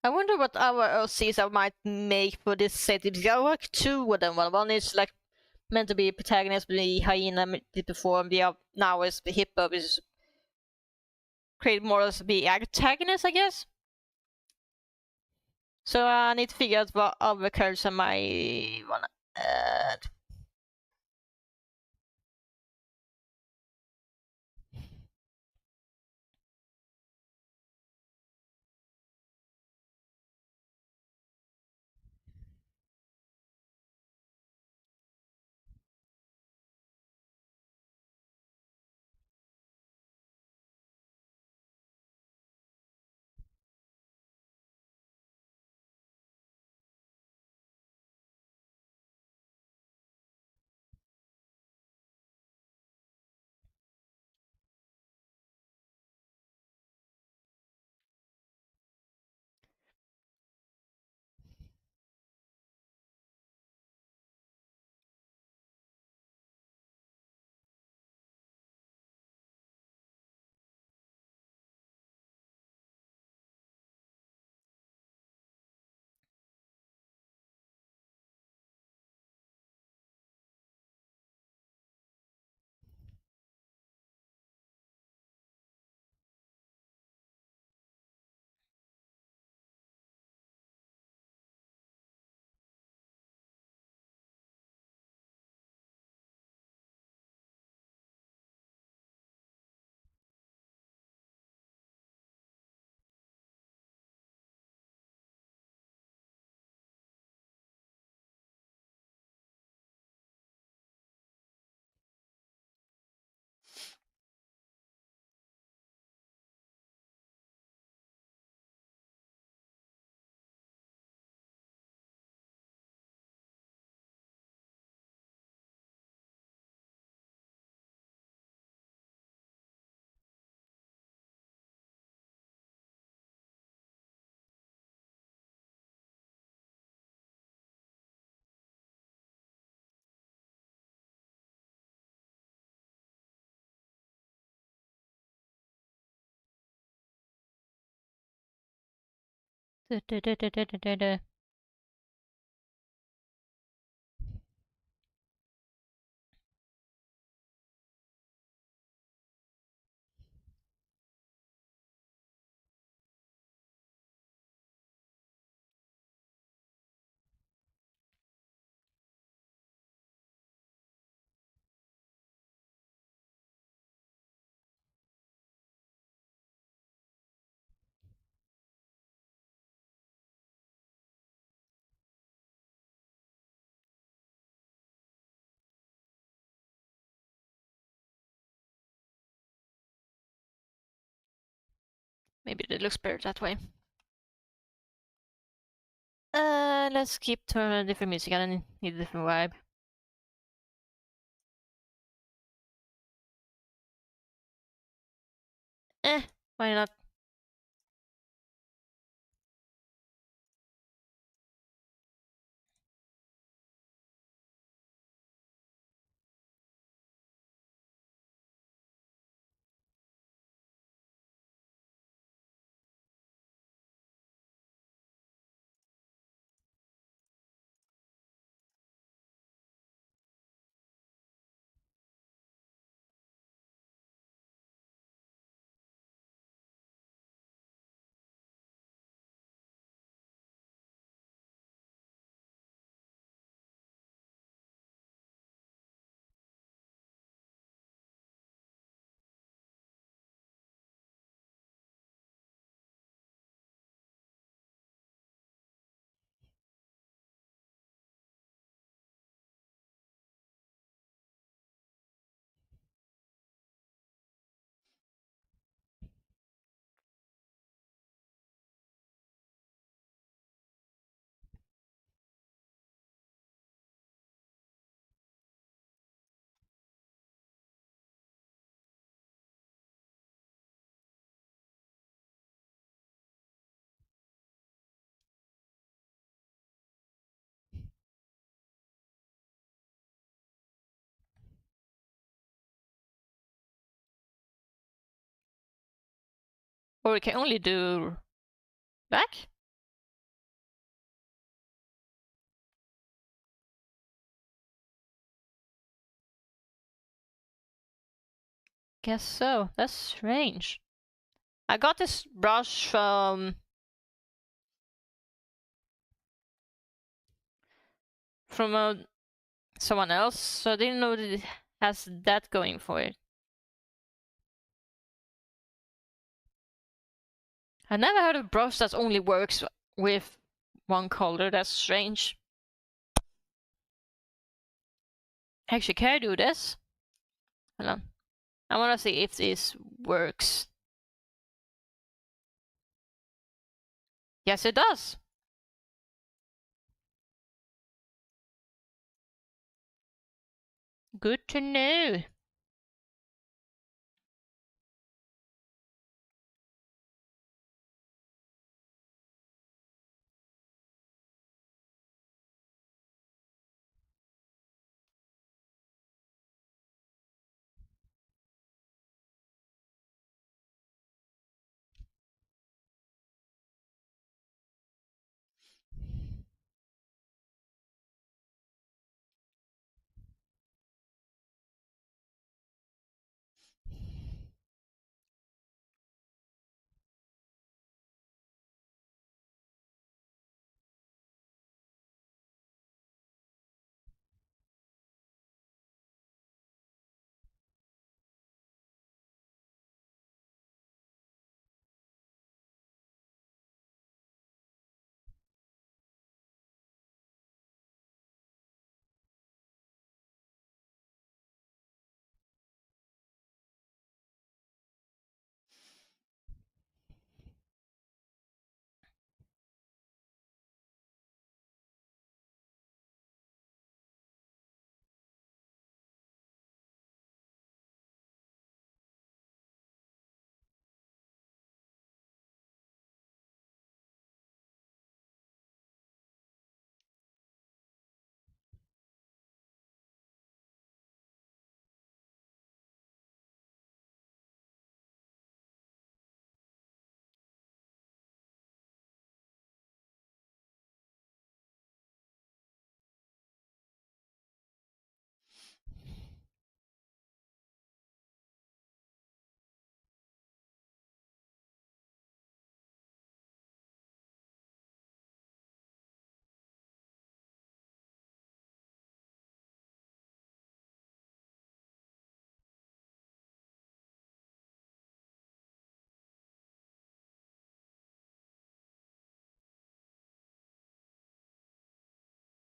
I wonder what our OCs I might make for this set. Because I like two of them. One is like meant to be protagonist, the hyena did before, and the now is the hippo, which is created more as the antagonist, I guess. So I need to figure out what other characters I might wanna add. Maybe it looks better that way. Let's keep turning different music. I need a different vibe. Why not? Or we can only do back? Guess so. That's strange. I got this brush from someone else, so I didn't know that it has that going for it. I never heard of a brush that only works with one color. That's strange. Actually, can I do this? Hold on. I wanna see if this works. Yes, it does. Good to know.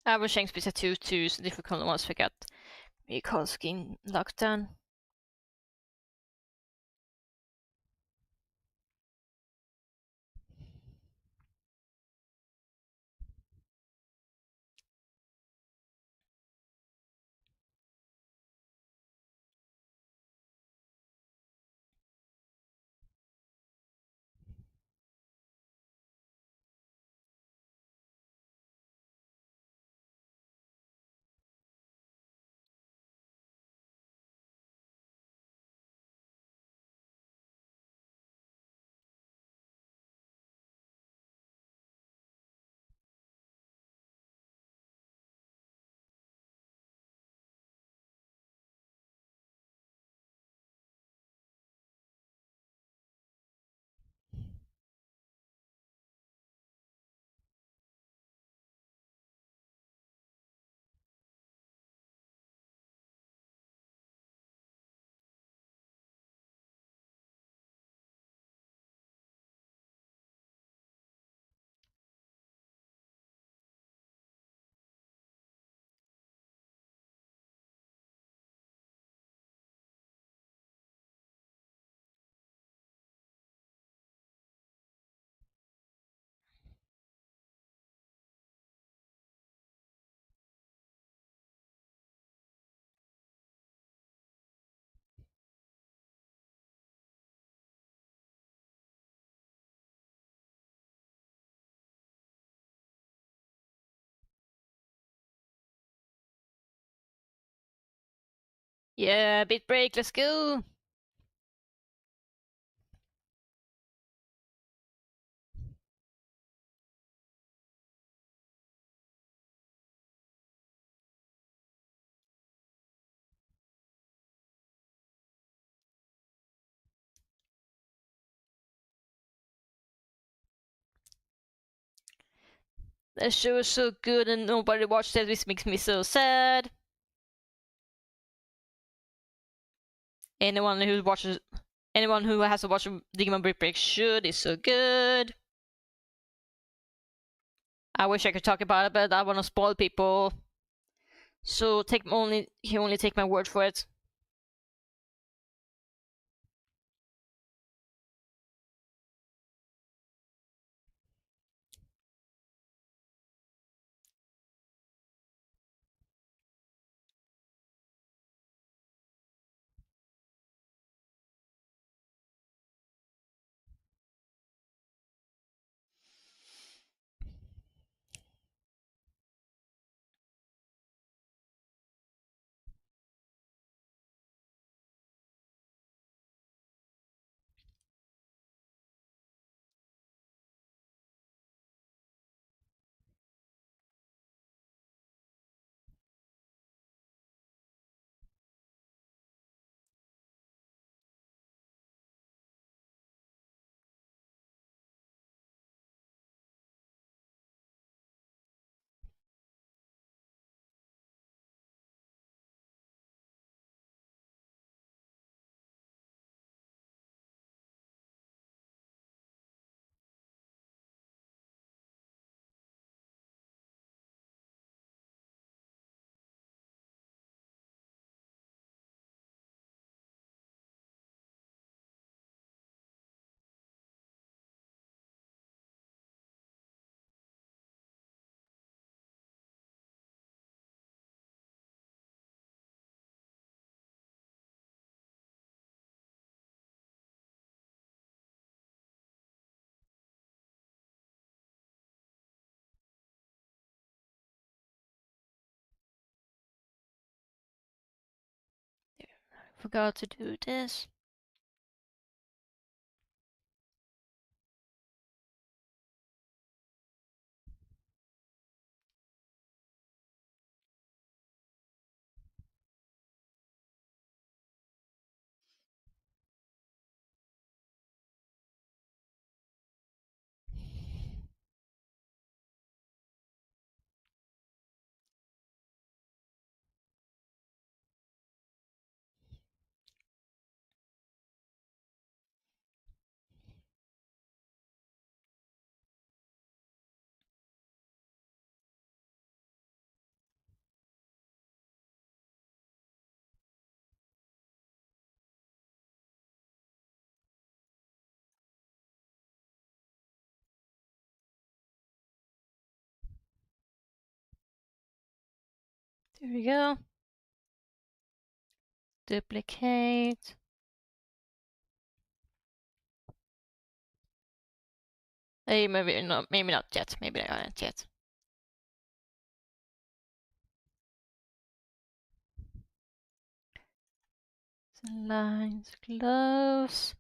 I will change Pizza 2 to difficult ones forget we call skin lockdown. Yeah, bit break, let's go! The show is so good and nobody watched it, this makes me so sad. Anyone who has to watch Digimon Brick Break should, it's so good. I wish I could talk about it, but I wanna spoil people. So only take my word for it. Forgot to do this. There we go. Duplicate. Hey, maybe not yet. Maybe not yet. Lines close.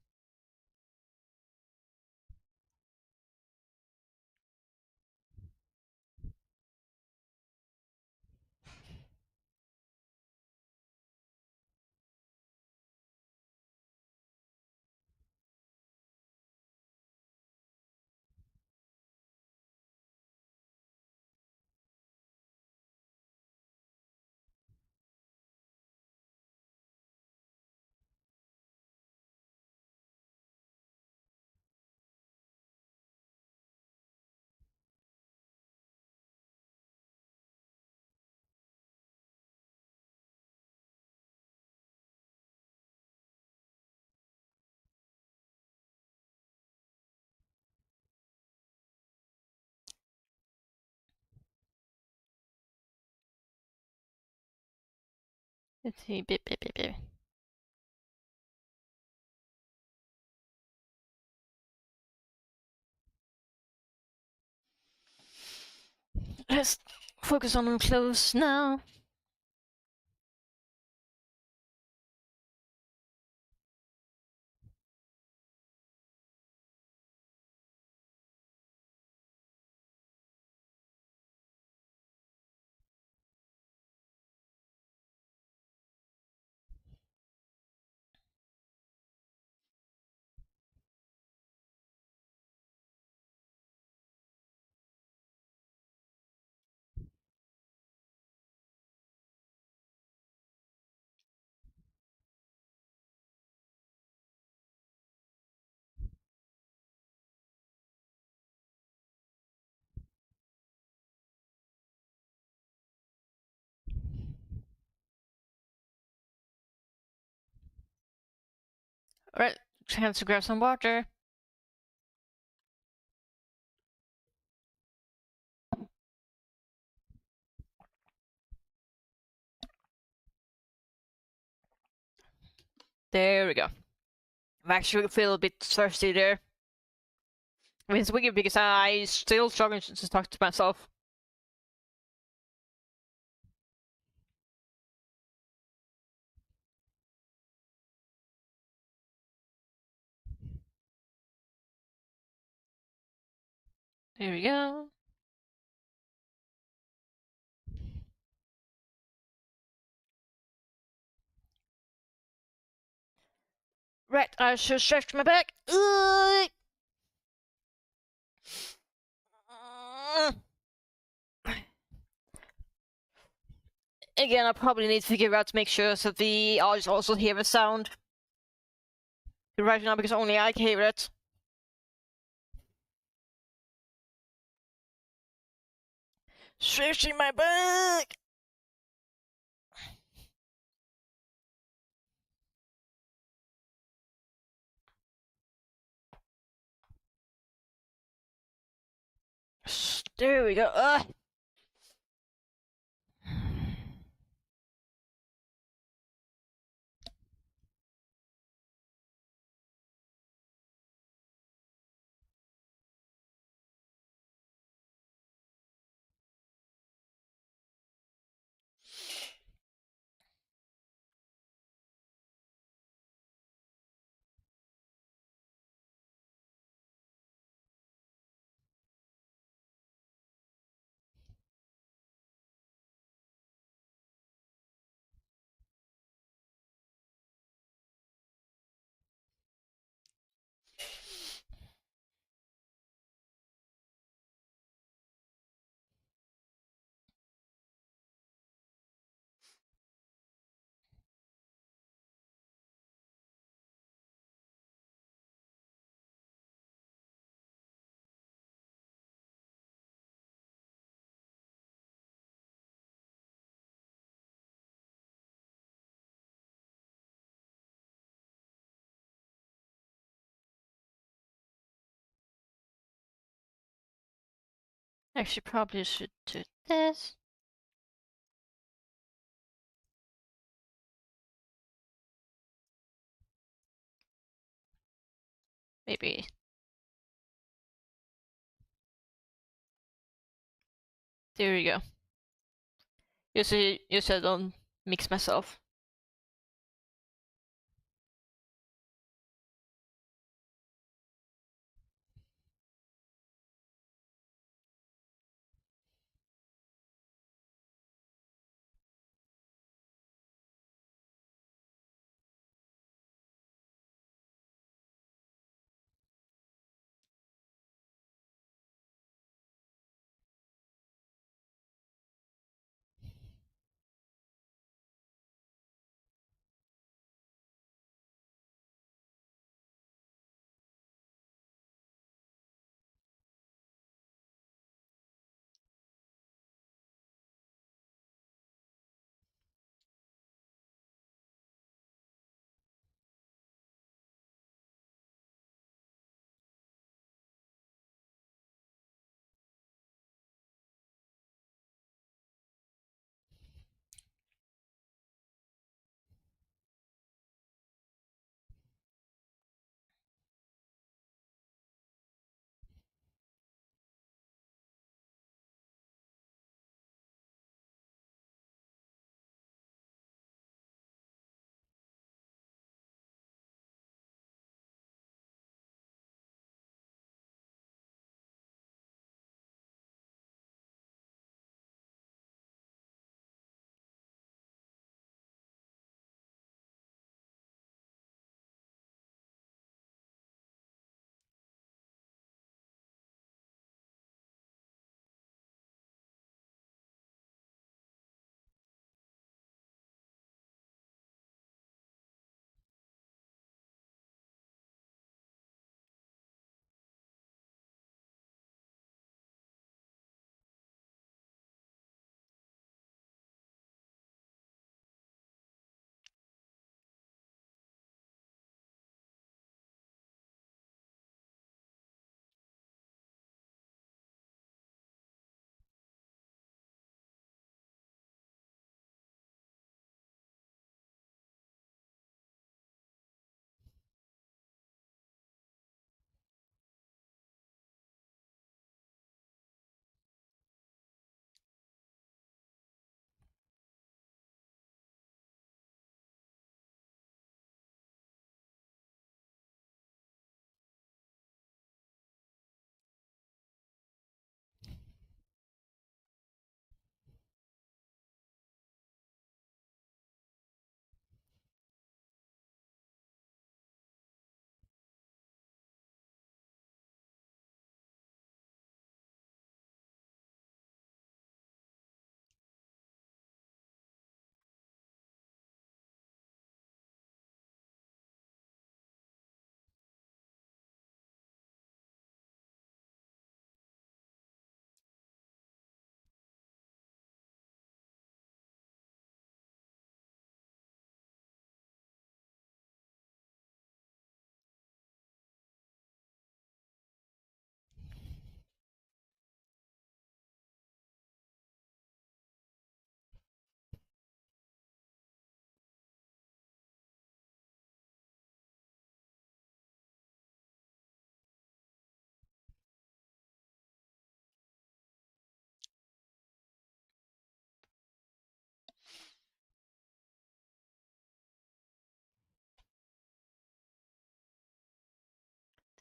Let's see. Beep, beep, beep, beep. Let's focus on them close now. Alright, chance to grab some water. There we go. I actually feel a bit thirsty there. I mean, it's weird because I still struggle to talk to myself. There we go. Right, I should stretch my back. Again, I probably need to figure out to make sure that the audience also hear the sound. Right now, because only I can hear it. Stretching my back! There we go. Actually, probably should do this. Maybe. There we go. You see, you said don't mix myself.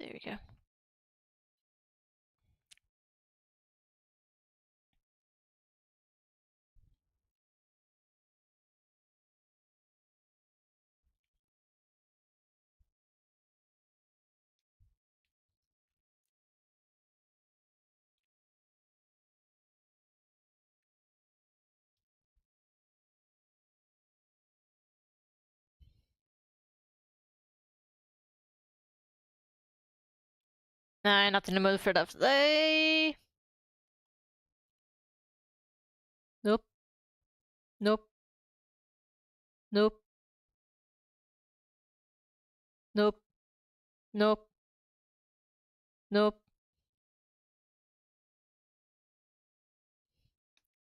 There we go. Nah, not in the mood for that today. Nope. Nope. Nope. Nope. Nope. Nope.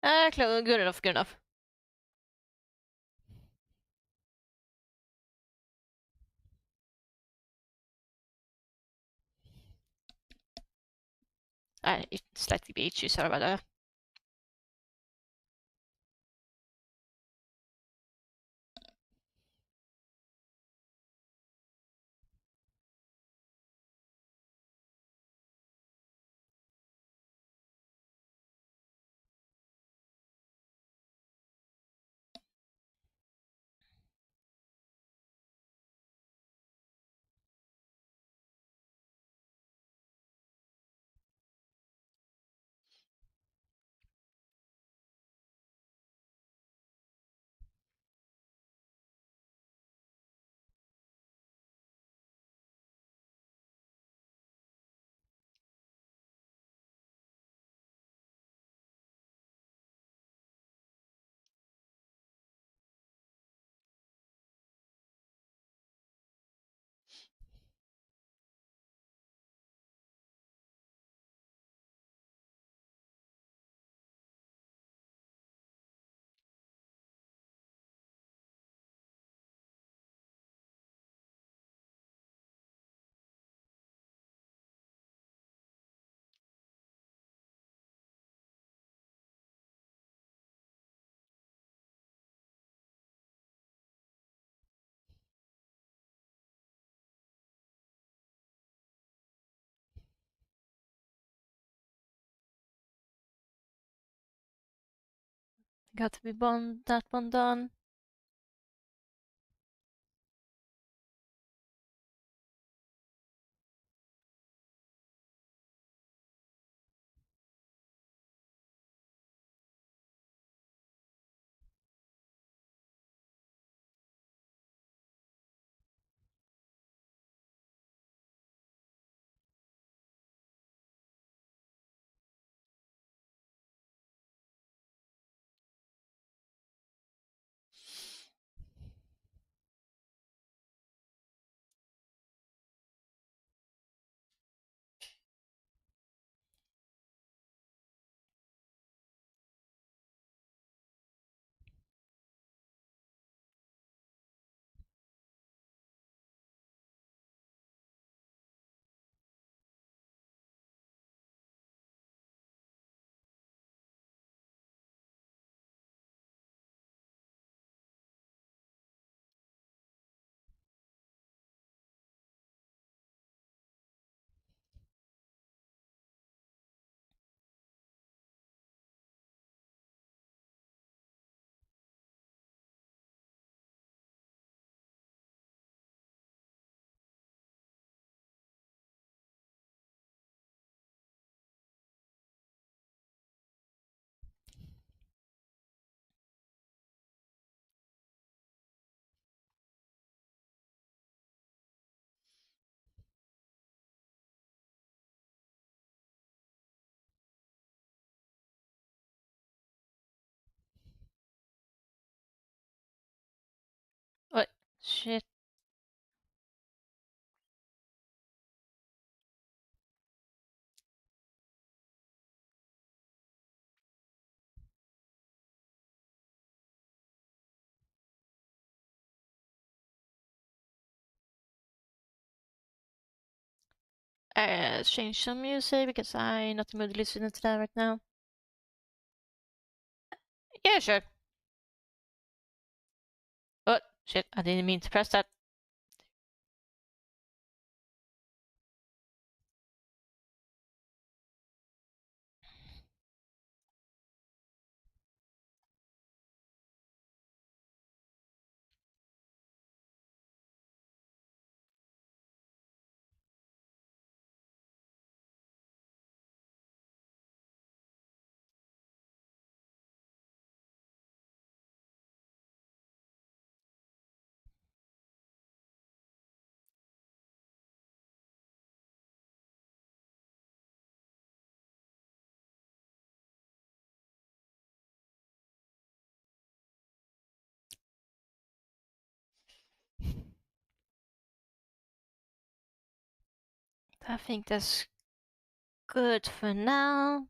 Good enough, good enough. It's slightly itchy, sorry about that. Got to be that one done. What? Shit. Change some music because I'm not in the mood listening to that right now. Yeah, sure. Oh, shit, I didn't mean to press that. I think that's good for now.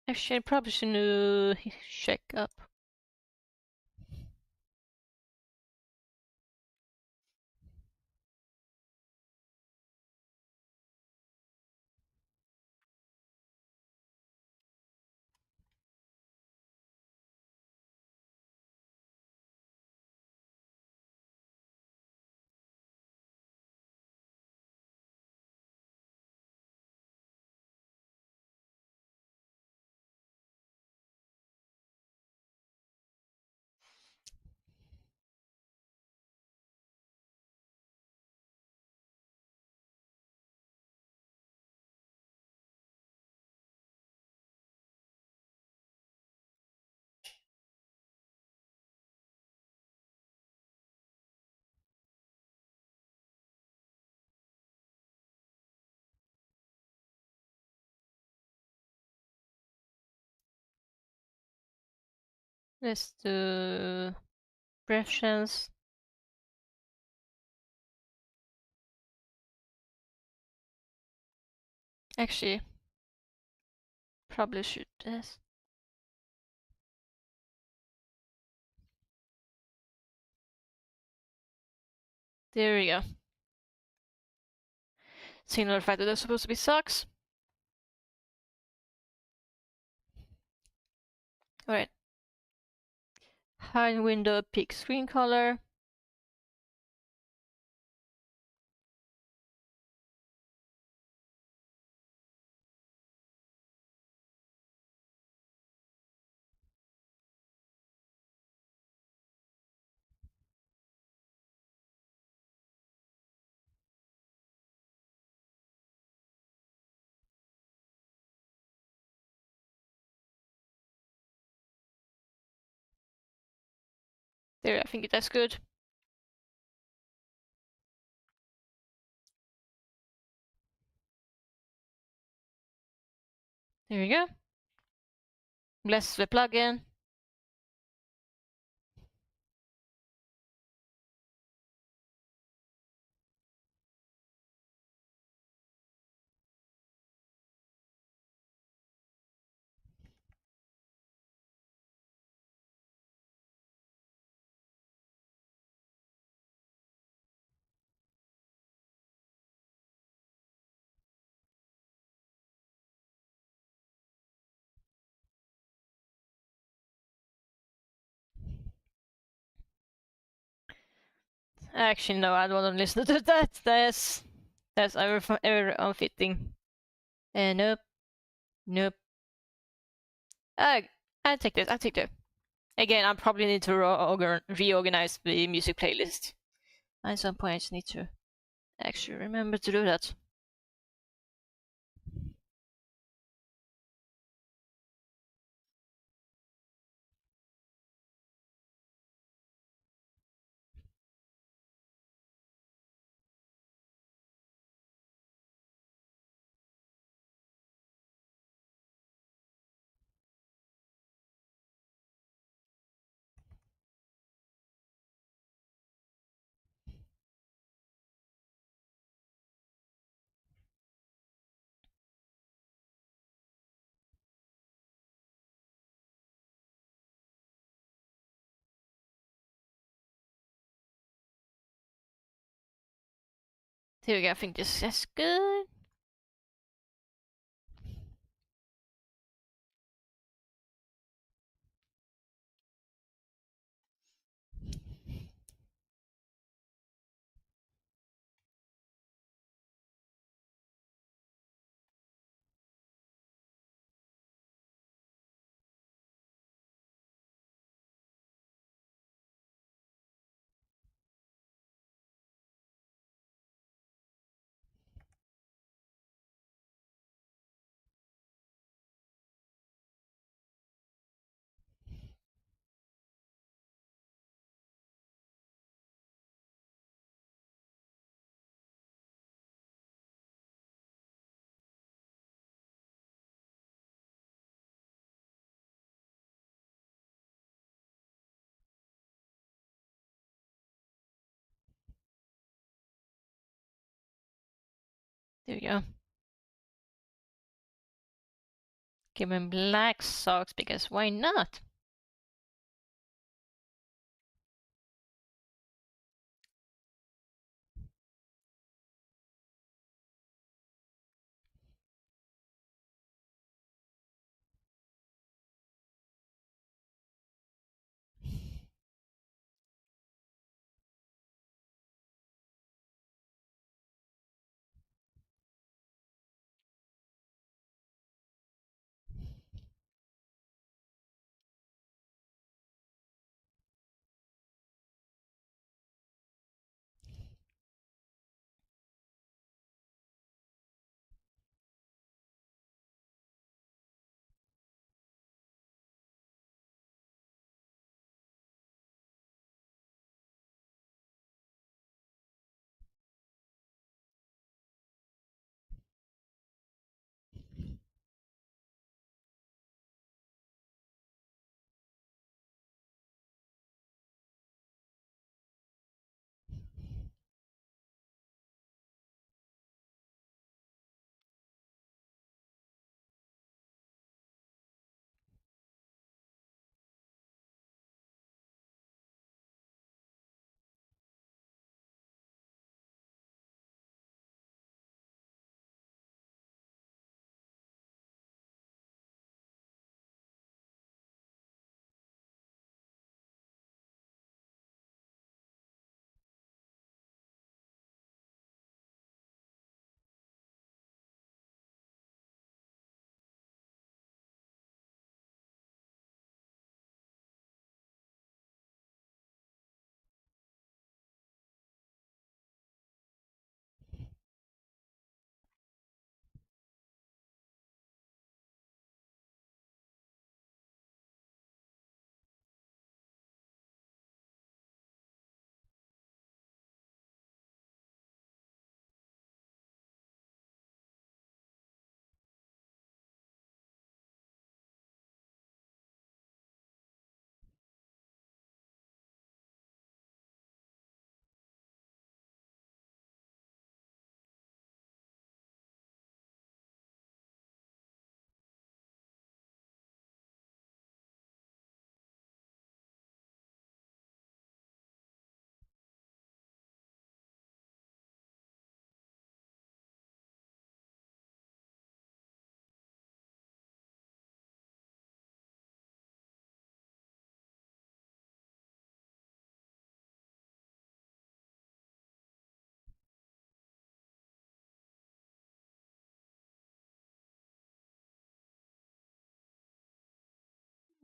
Actually, I probably should check up. Let's do preference. Actually, probably should this. There we go. Signal fact that they're supposed to be sucks. Alright. Hide window, pick screen color. There, I think that's good. There we go. Bless the plugin. Actually, no, I don't want to listen to that. That's ever unfitting. Nope. Nope. I take this. I take that. Again, I probably need to reorganize the music playlist. At some point, I just need to actually remember to do that. There we go. I think this is good. There we go. Give him black socks because why not?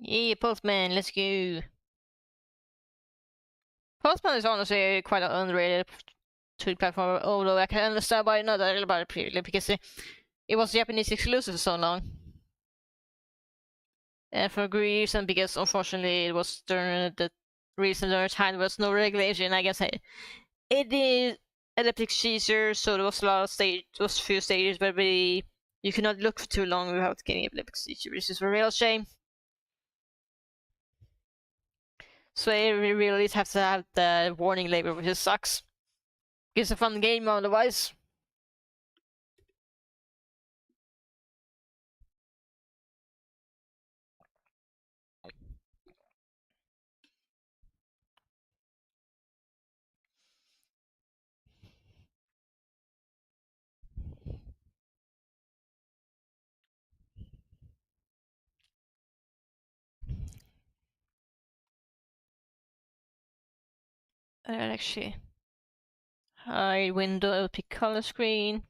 Yeah, Postman, let's go. Postman is honestly quite an underrated Twitch platform, although I can understand why not everybody previously, because it was Japanese exclusive for so long. And for good reason, because unfortunately it was during the reason during time there was no regulation, I guess it is elliptic seizure, so there was a lot of stage, there was a few stages where you cannot look for too long without getting epileptic seizure, which is a real shame. So they really have to have the warning label, which sucks. It's a fun game otherwise. Actually, hide window, pick color screen.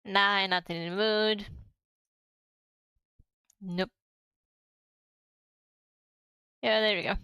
Nah, not in the mood. Nope. Yeah, there we go.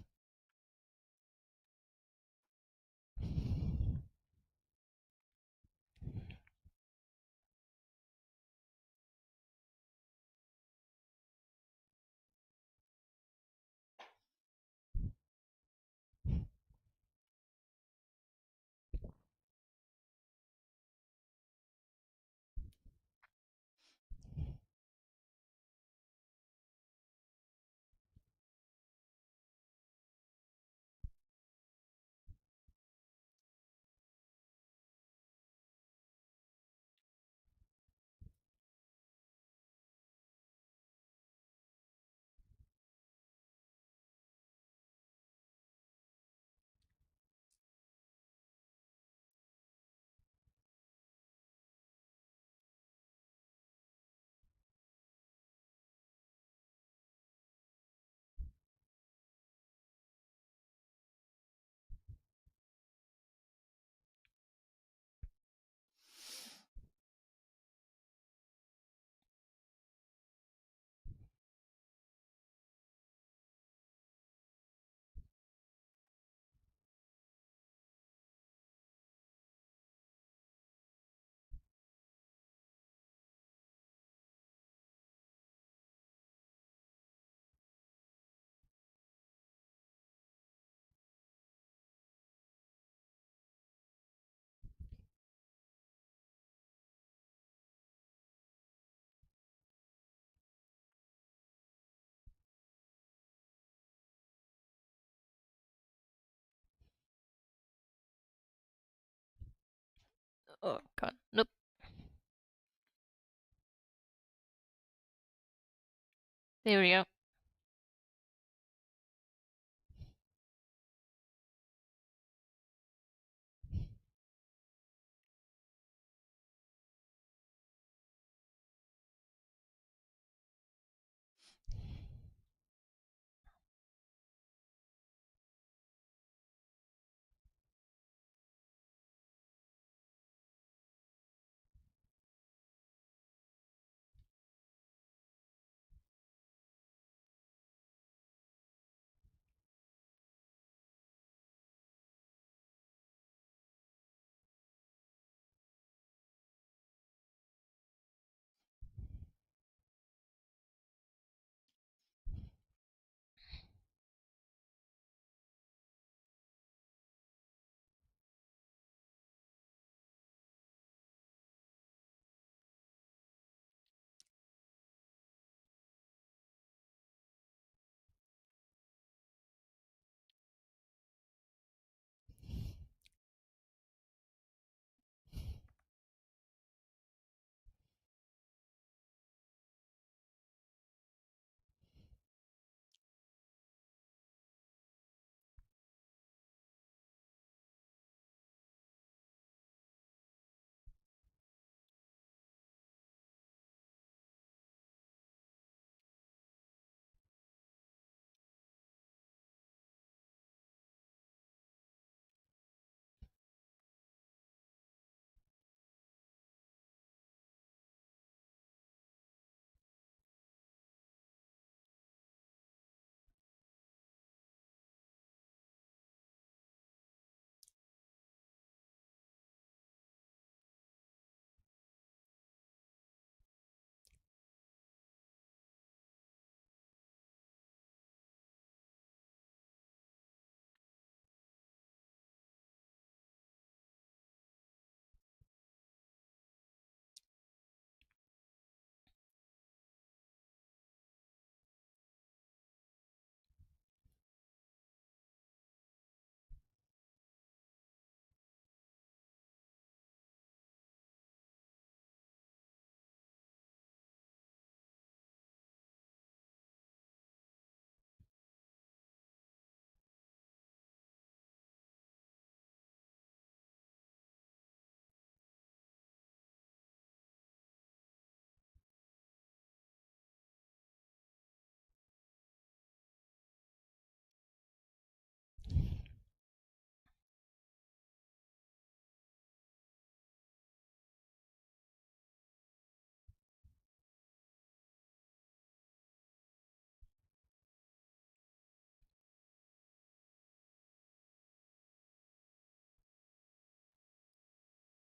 Oh god, nope. There we go.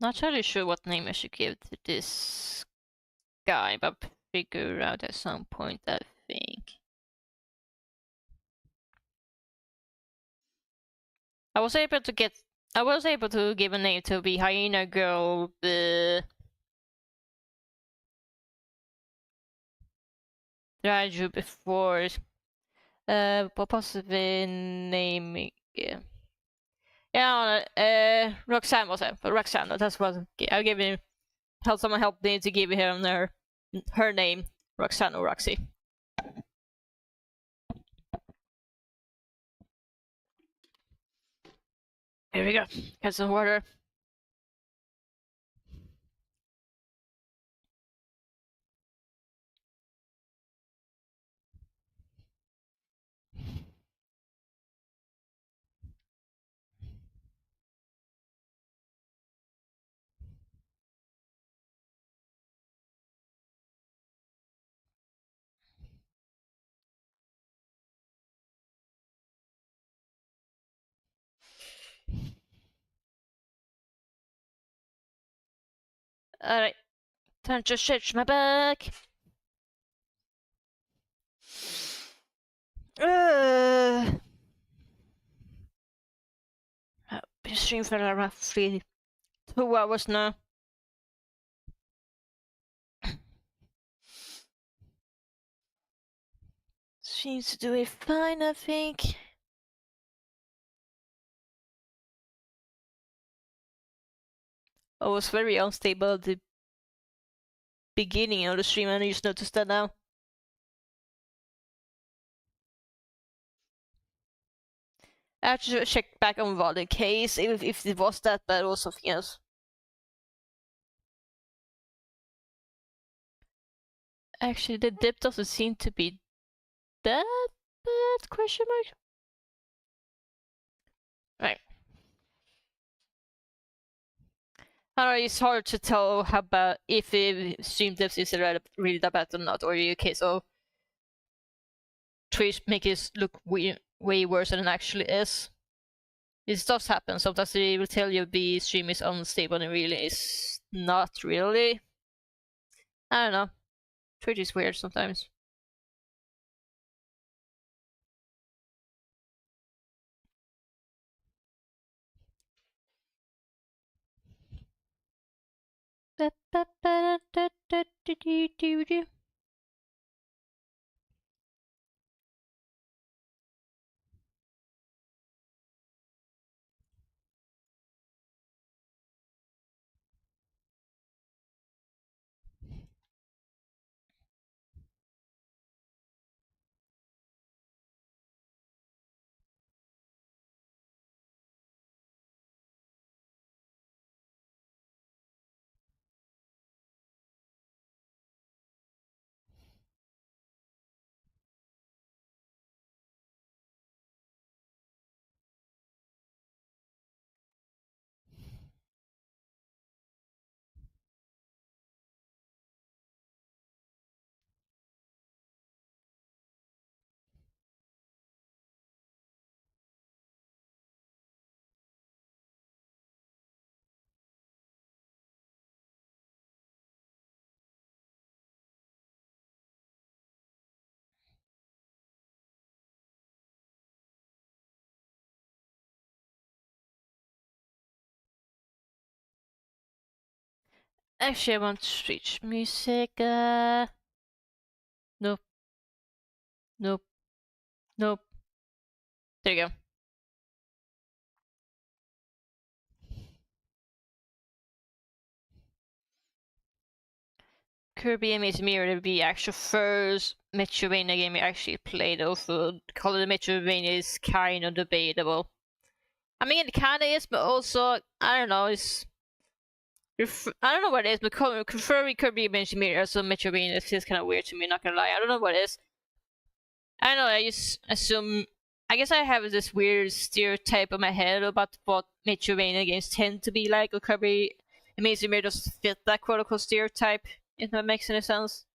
Not totally sure what name I should give to this guy, but figure out at some point, I think. I was able to give a name to the hyena girl, the that I drew before. What possibly naming? Yeah, Roxanne was it. Roxanne, that's what I gave him. Help someone help me to give him her name, Roxanne or Roxy. Here we go. Get some water. Alright, time to stretch my back. I've been streaming for roughly 2 hours now. Seems to do it fine, I think. I was very unstable at the beginning of the stream, and I just noticed that now. I have to check back on VOD in case if it was that bad or something else. Actually, the dip doesn't seem to be that bad, question mark? Right. I don't know, it's hard to tell how bad, if the stream dips is really that bad or not, or in case of Twitch make it look way worse than it actually is. This does happen. Sometimes they will tell you the stream is unstable and really is not really. I don't know. Twitch is weird sometimes. Actually, I want to switch music. Nope. Nope. Nope. There you go. Kirby Amazing Mirror, the actual first Metroidvania game I actually played. Also, Call of the Metroidvania is kind of debatable. I mean, it kind of is, but also, I don't know, it's... I don't know what it is, but preferring Kirby Amazing Mirror as a Metroidvania feels kind of weird to me, not gonna lie. I don't know what it is. I don't know, I just assume... I guess I have this weird stereotype in my head about what Metroidvania games tend to be like, or Kirby Amazing Mirror doesn't fit that quote-unquote stereotype, if that makes any sense.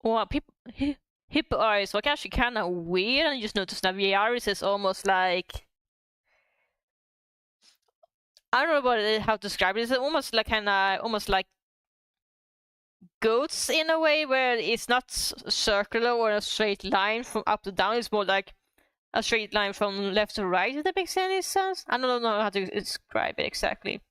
Well, people hippo eyes were actually kind of weird. And I just noticed that the iris is almost like, I don't know how to describe it. It's almost like almost like goats in a way, where it's not circular or a straight line from up to down. It's more like a straight line from left to right. If that makes any sense. I don't know how to describe it exactly.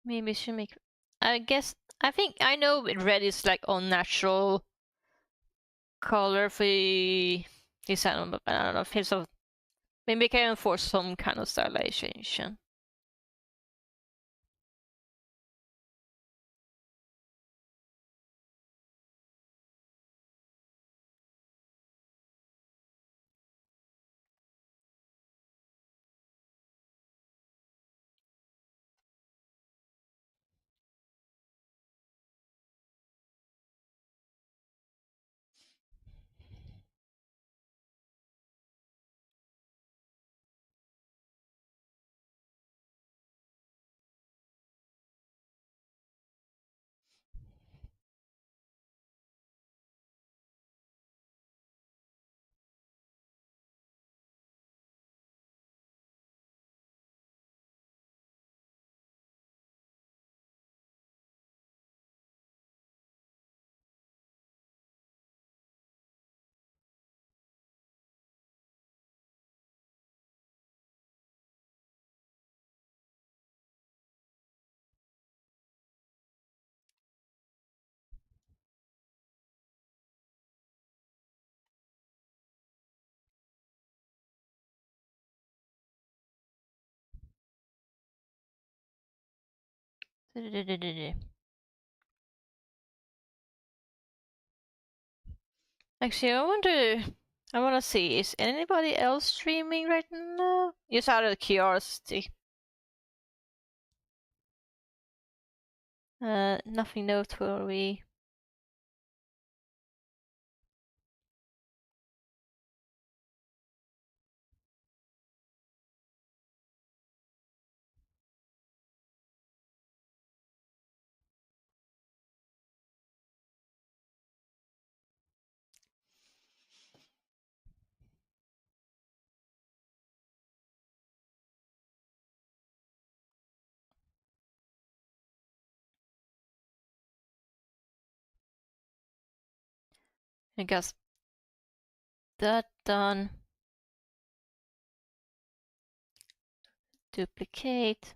Maybe should make. I guess I think I know red is like unnatural color for design, but I don't know if it's of. Maybe I can enforce some kind of stylization. Actually, I want to see, is anybody else streaming right now? Just out of curiosity. Nothing noteworthy. I guess that done. Duplicate.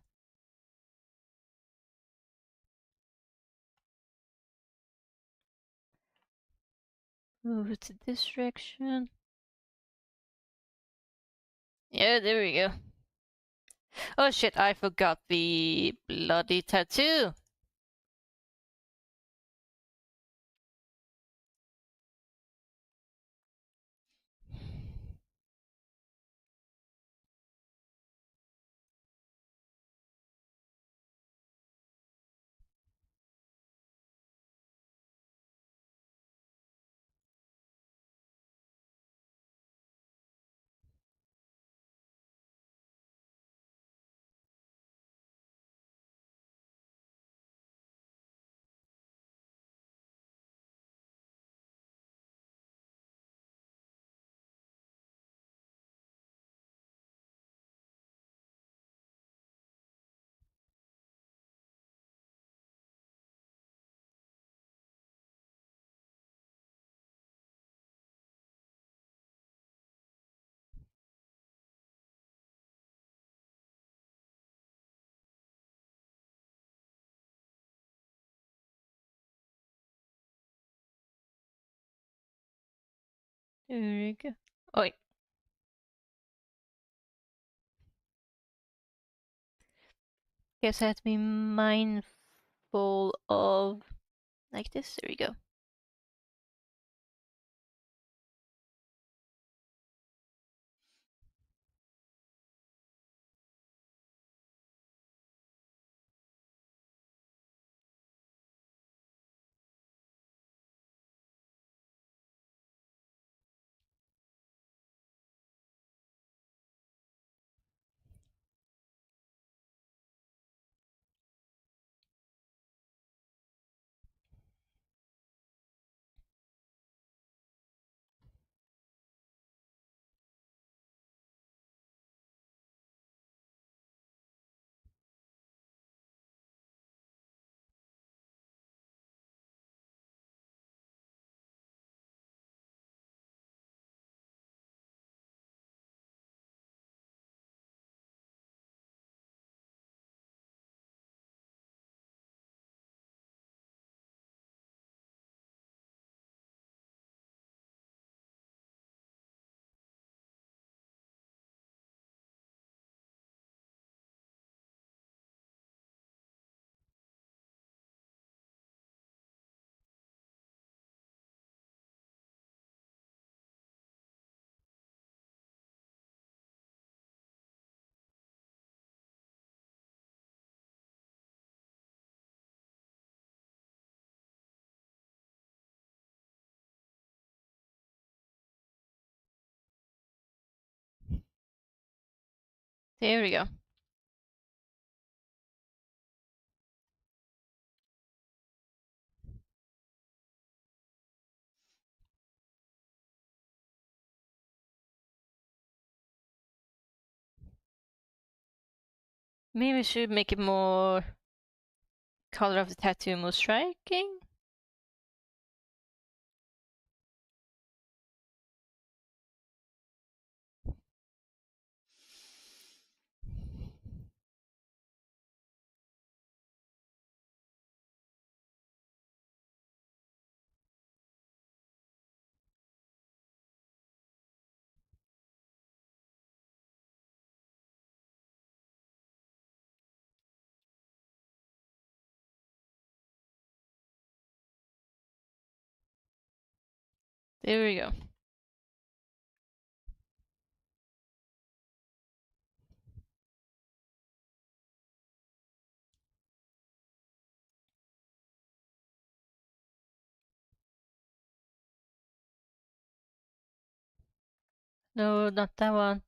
Move it to this direction. Yeah, there we go. Oh shit, I forgot the bloody tattoo. There we go. Oh, guess I have to be mindful of like this. There we go. There we go. Maybe we should make it more color of the tattoo more striking. There we go. No, not that one.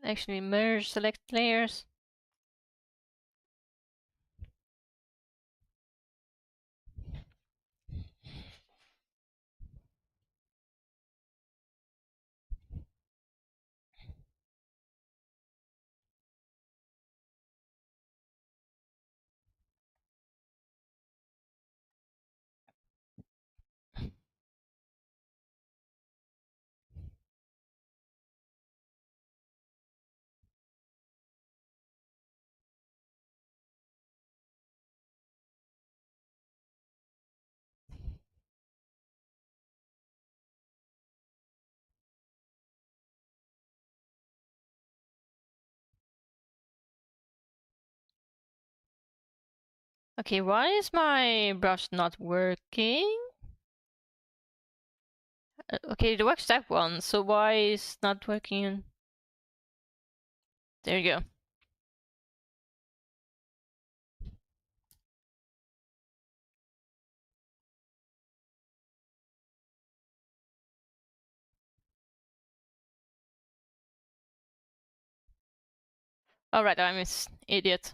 Actually, merge select layers. Okay, why is my brush not working? Okay, it works that one, so why is not working? There you go. Alright, I'm an idiot.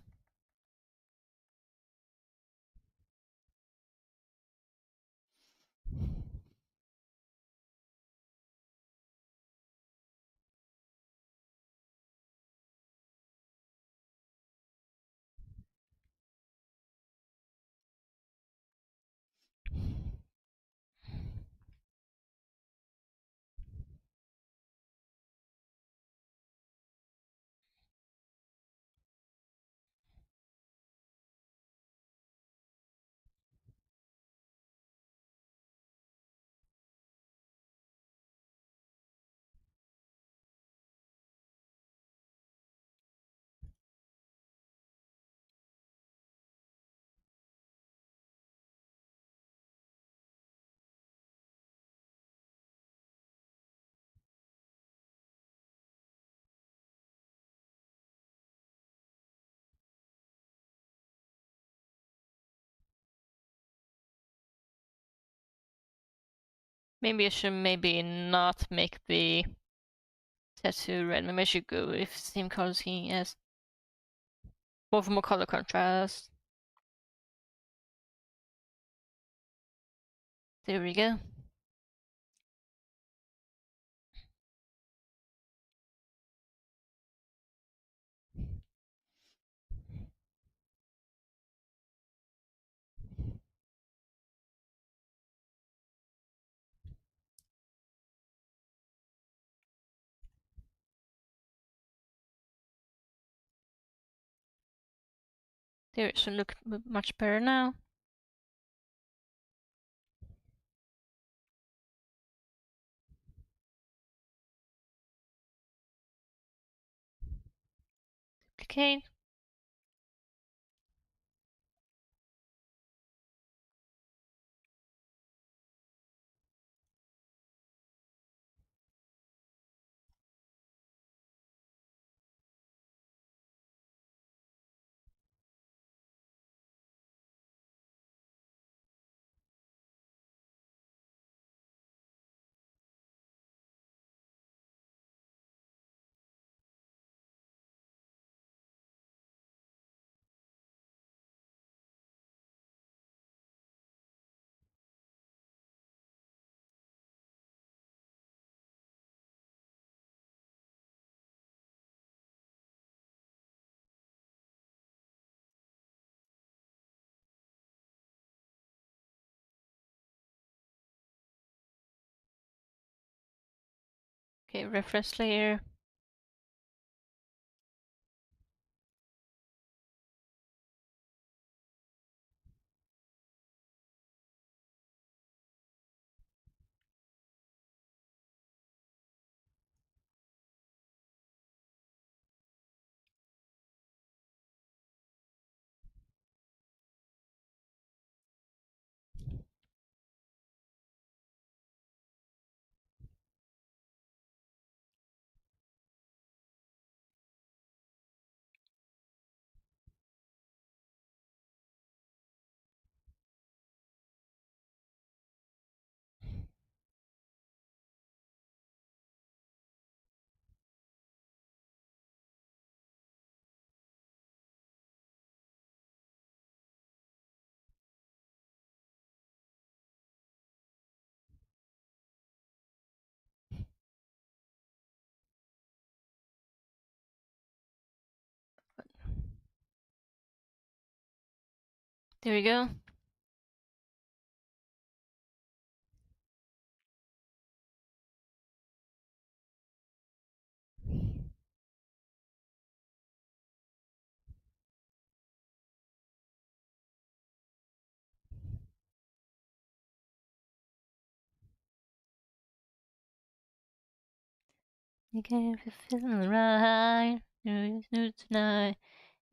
Maybe I should not make the tattoo red. Maybe I should go with same colors he has. More color contrast. There we go. There, it should look much better now. Duplicate. Okay, reference layer. There we go. You can feel right. Do tonight.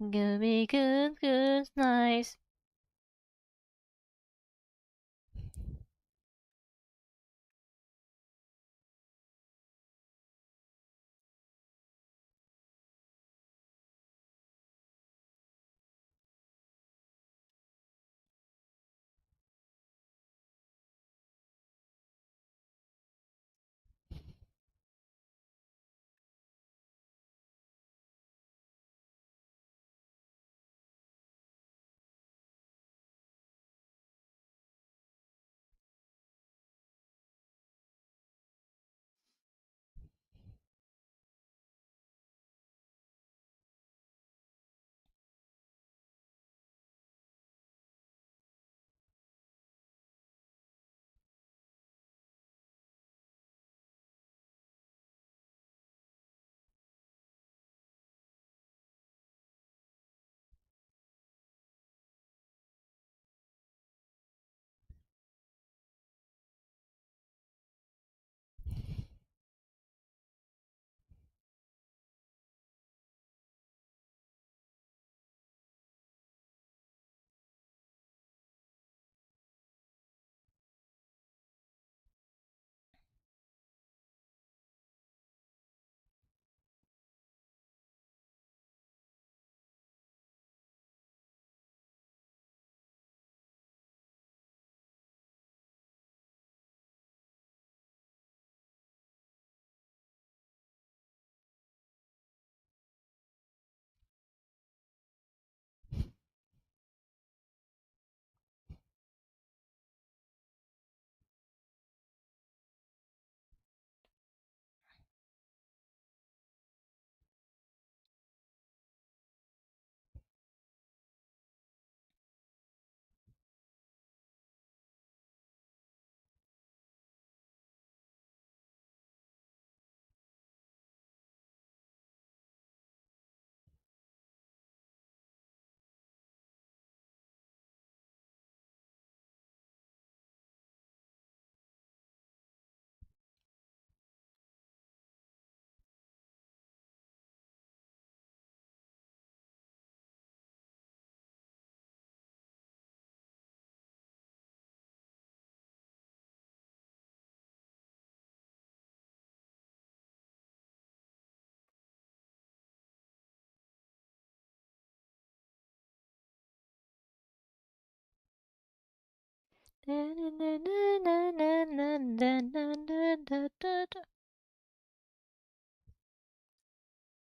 Gonna be good, good, nice.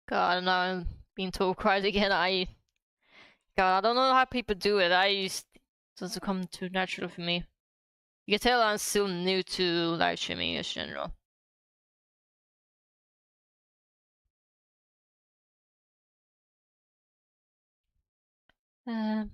God, now I'm being told quiet again. God, I don't know how people do it. It doesn't come too natural for me. You can tell I'm still new to live streaming in general. Um,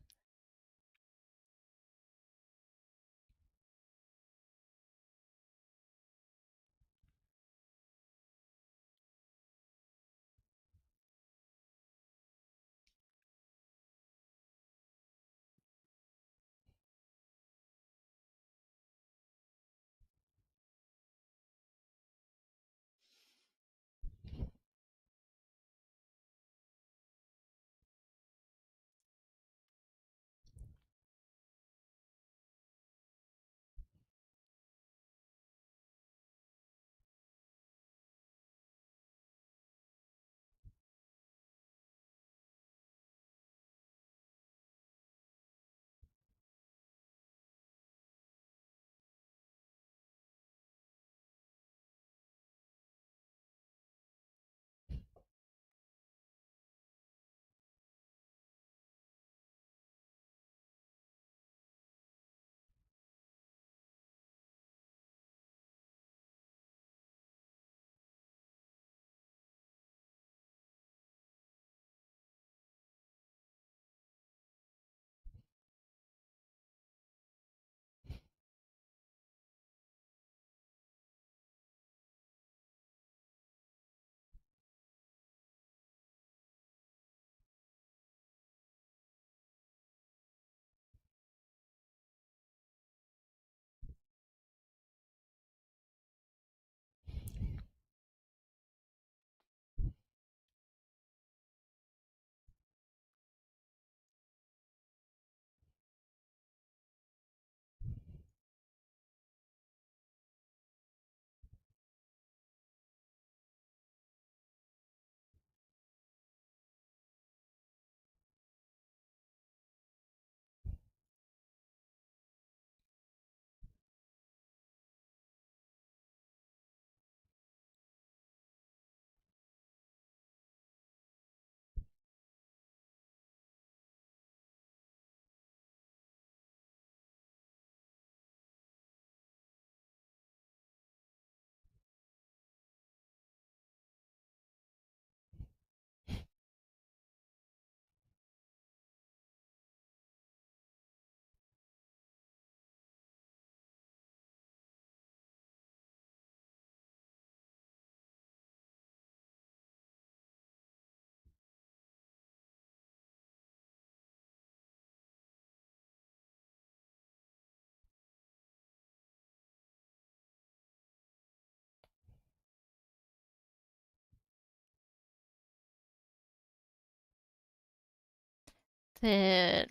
the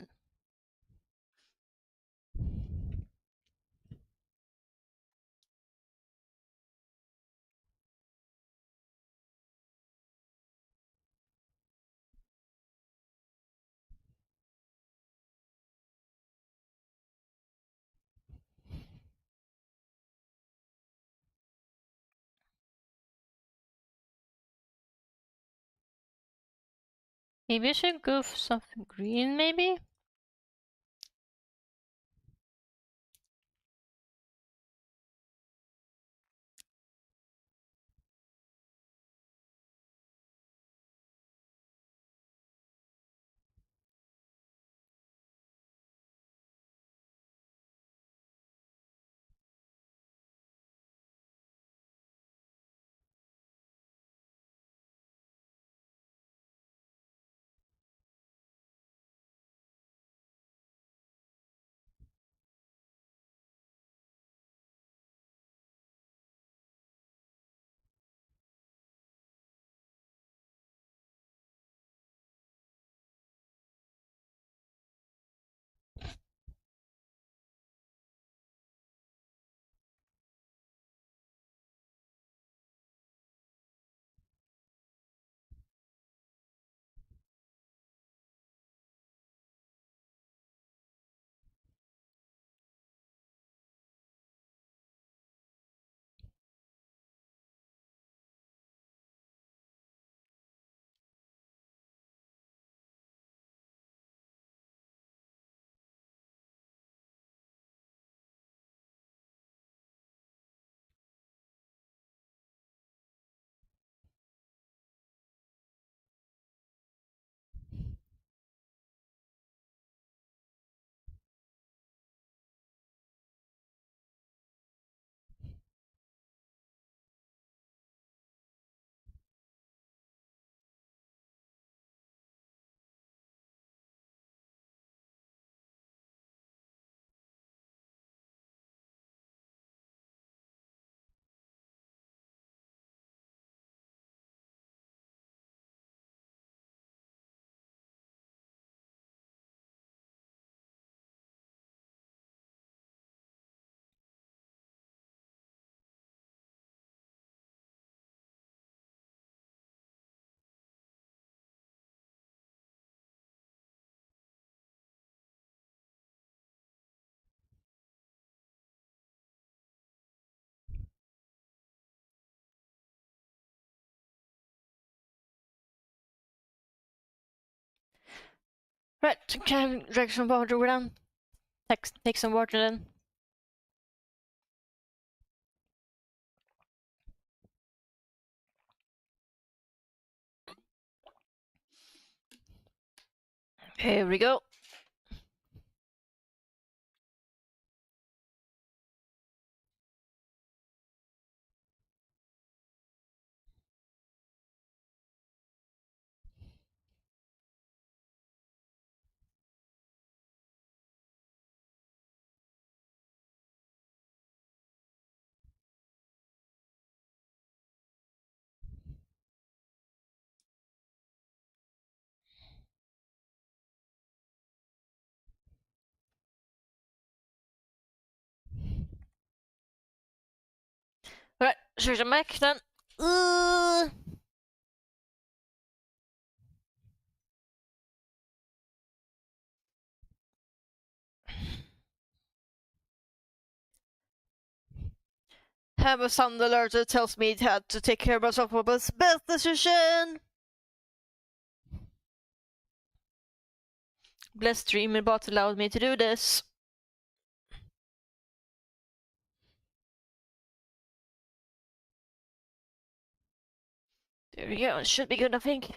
maybe I should go for something green, maybe? Right, can I drink some water then? Take some water then. Here we go. Right, here's the mic then. Have a sound alert that tells me to take care of myself for this best decision. Bless Stream bot allowed me to do this. There we go, it should be good, I think.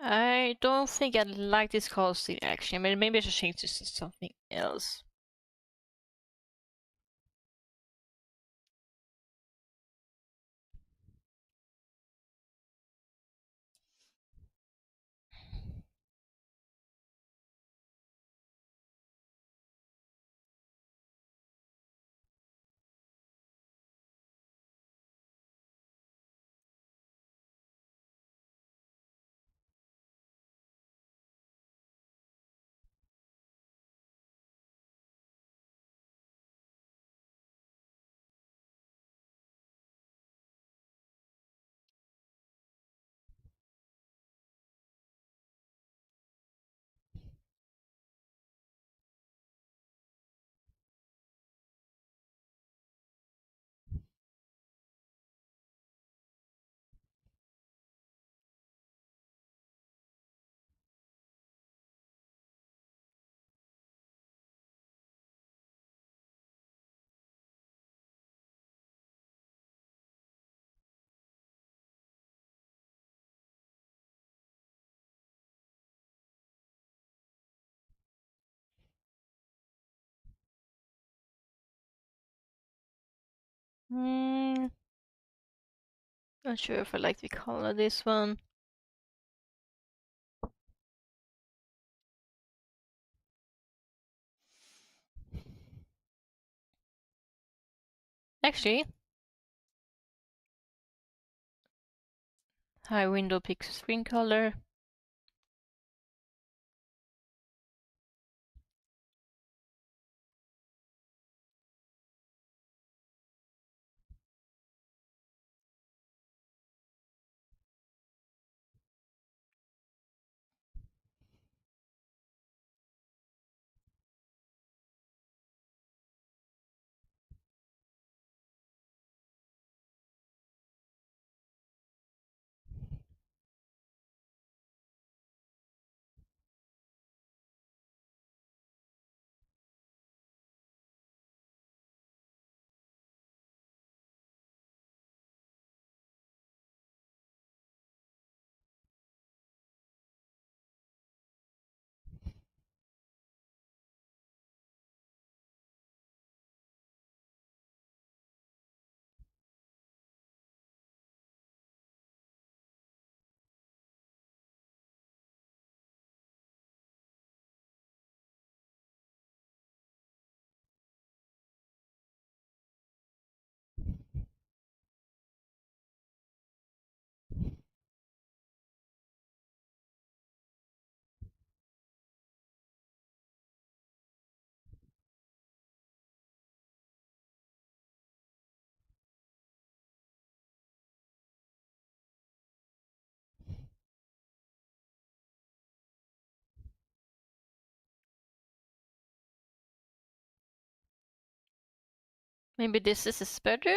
I don't think I like this casting actually. I mean, maybe I should change this to something else. Not sure if I like the color of this one. Actually, high window picks screen color. Maybe this is better?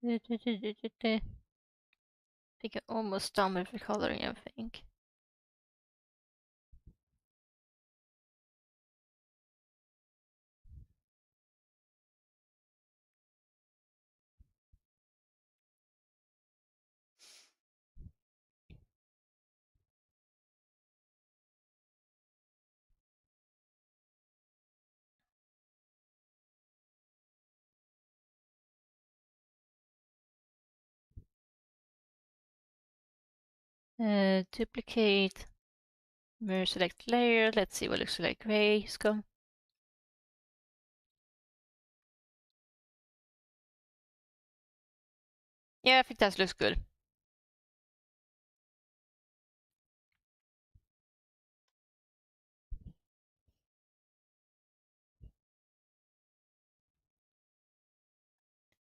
I think I'm almost done with the coloring, I think. Duplicate, mirror select layer. Let's see what looks like gray scum. Yeah, I think that looks good.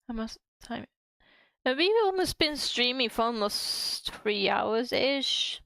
How much time? We've almost been streaming for almost 3 hours-ish.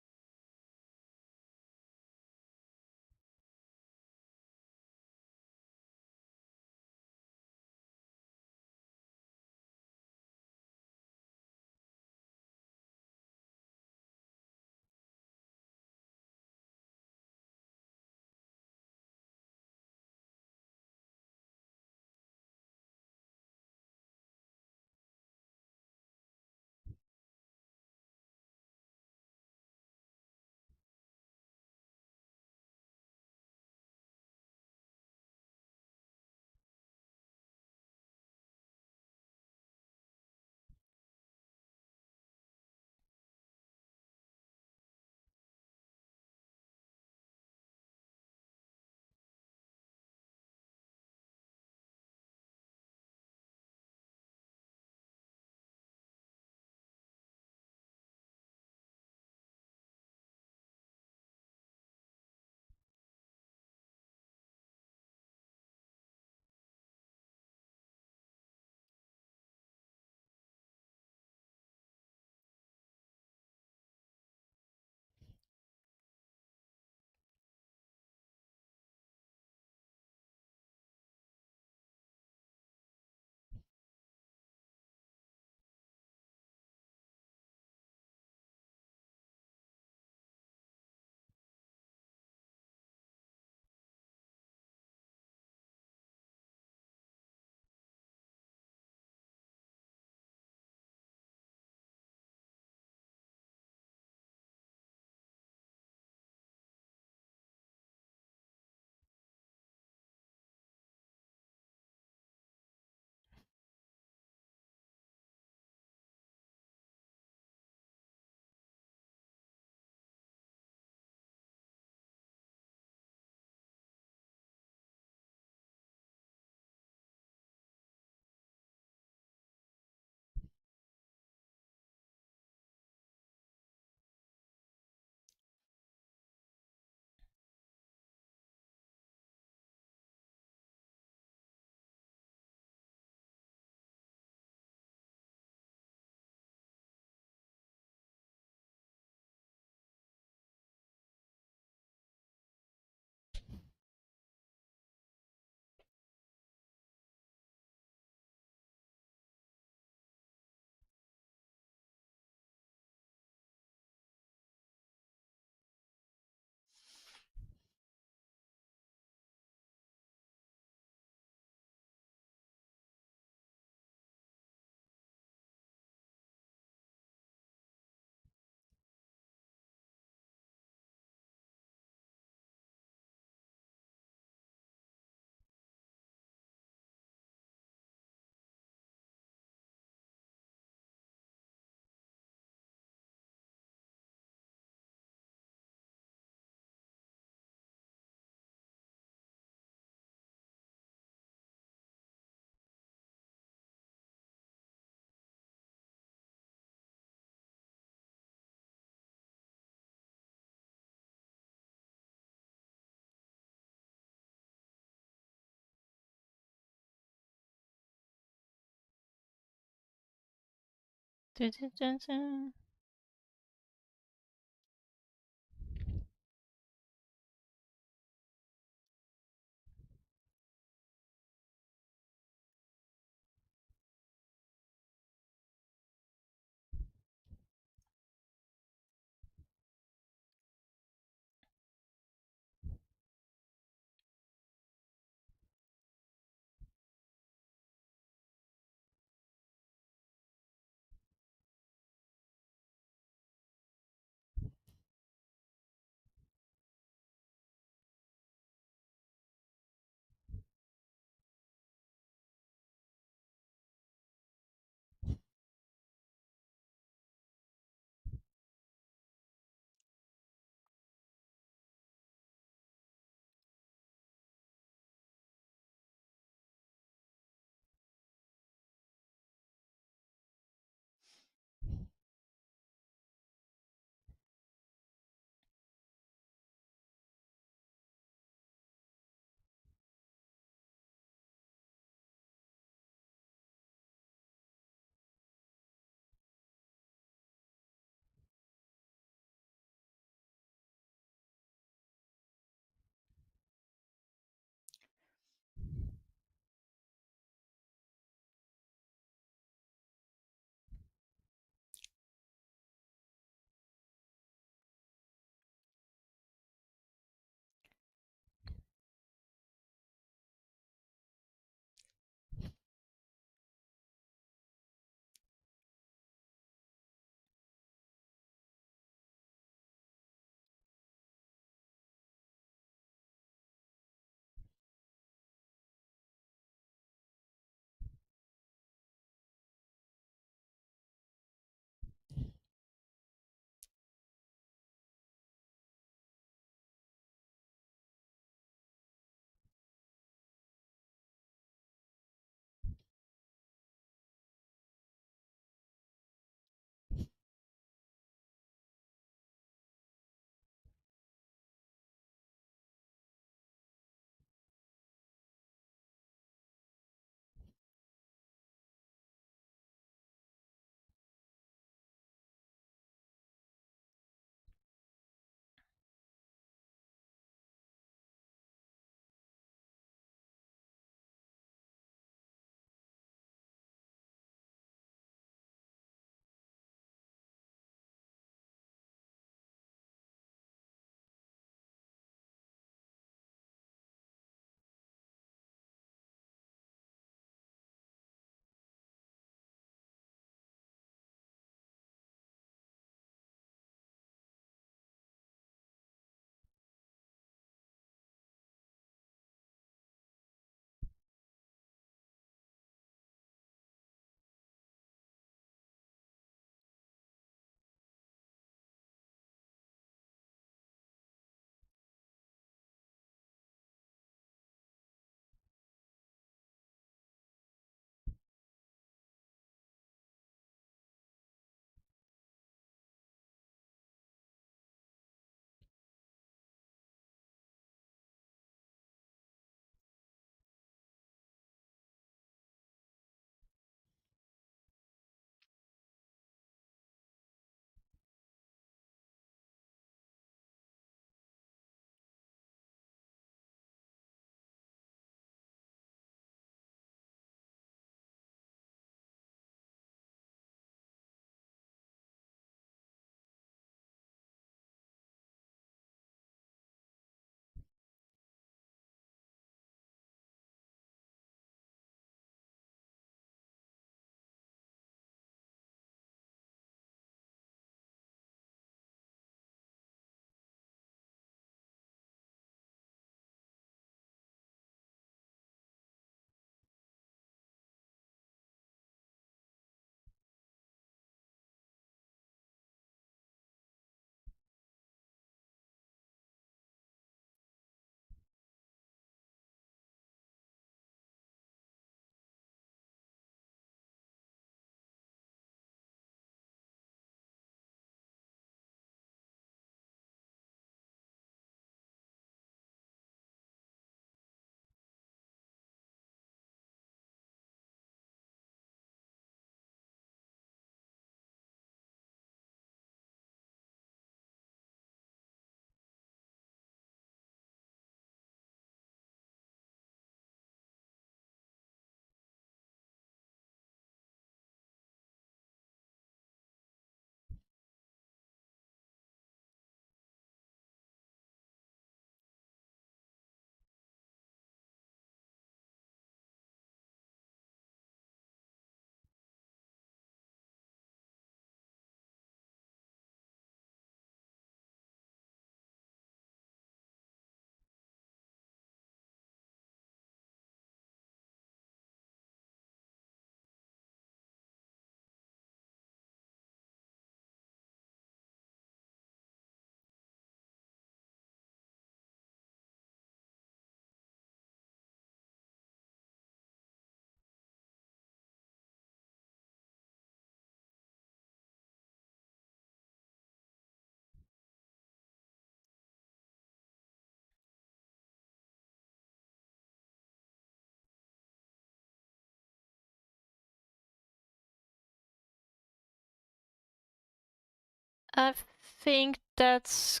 I think that's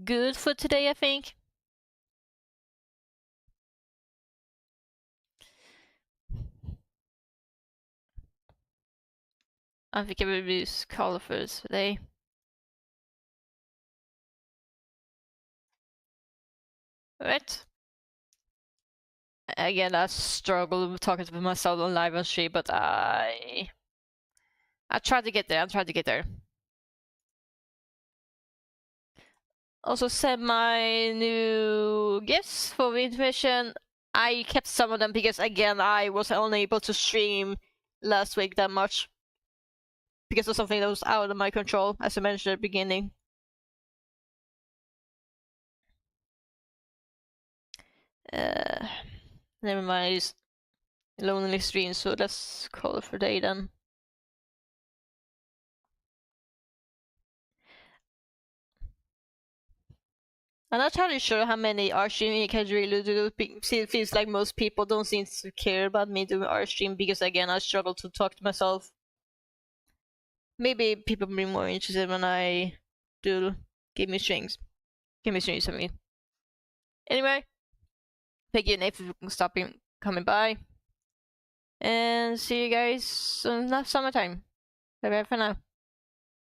good for today, I think. I think I will use color first today. Alright. Again, I struggle with talking to myself on live on stream, but I tried to get there. I tried to get there. Also sent my new gifts for the invitation. I kept some of them because again I was only able to stream last week that much because of something that was out of my control, as I mentioned at the beginning. Never mind, it's lonely stream, so let's call it for day then. I'm not entirely sure how many art streaming you can really do. It feels like most people don't seem to care about me doing art stream because again I struggle to talk to myself. Maybe people will be more interested when I do give me strings. Give me strings, I mean. Anyway, thank you Nate for stopping coming by. And see you guys next summertime. Bye bye for now.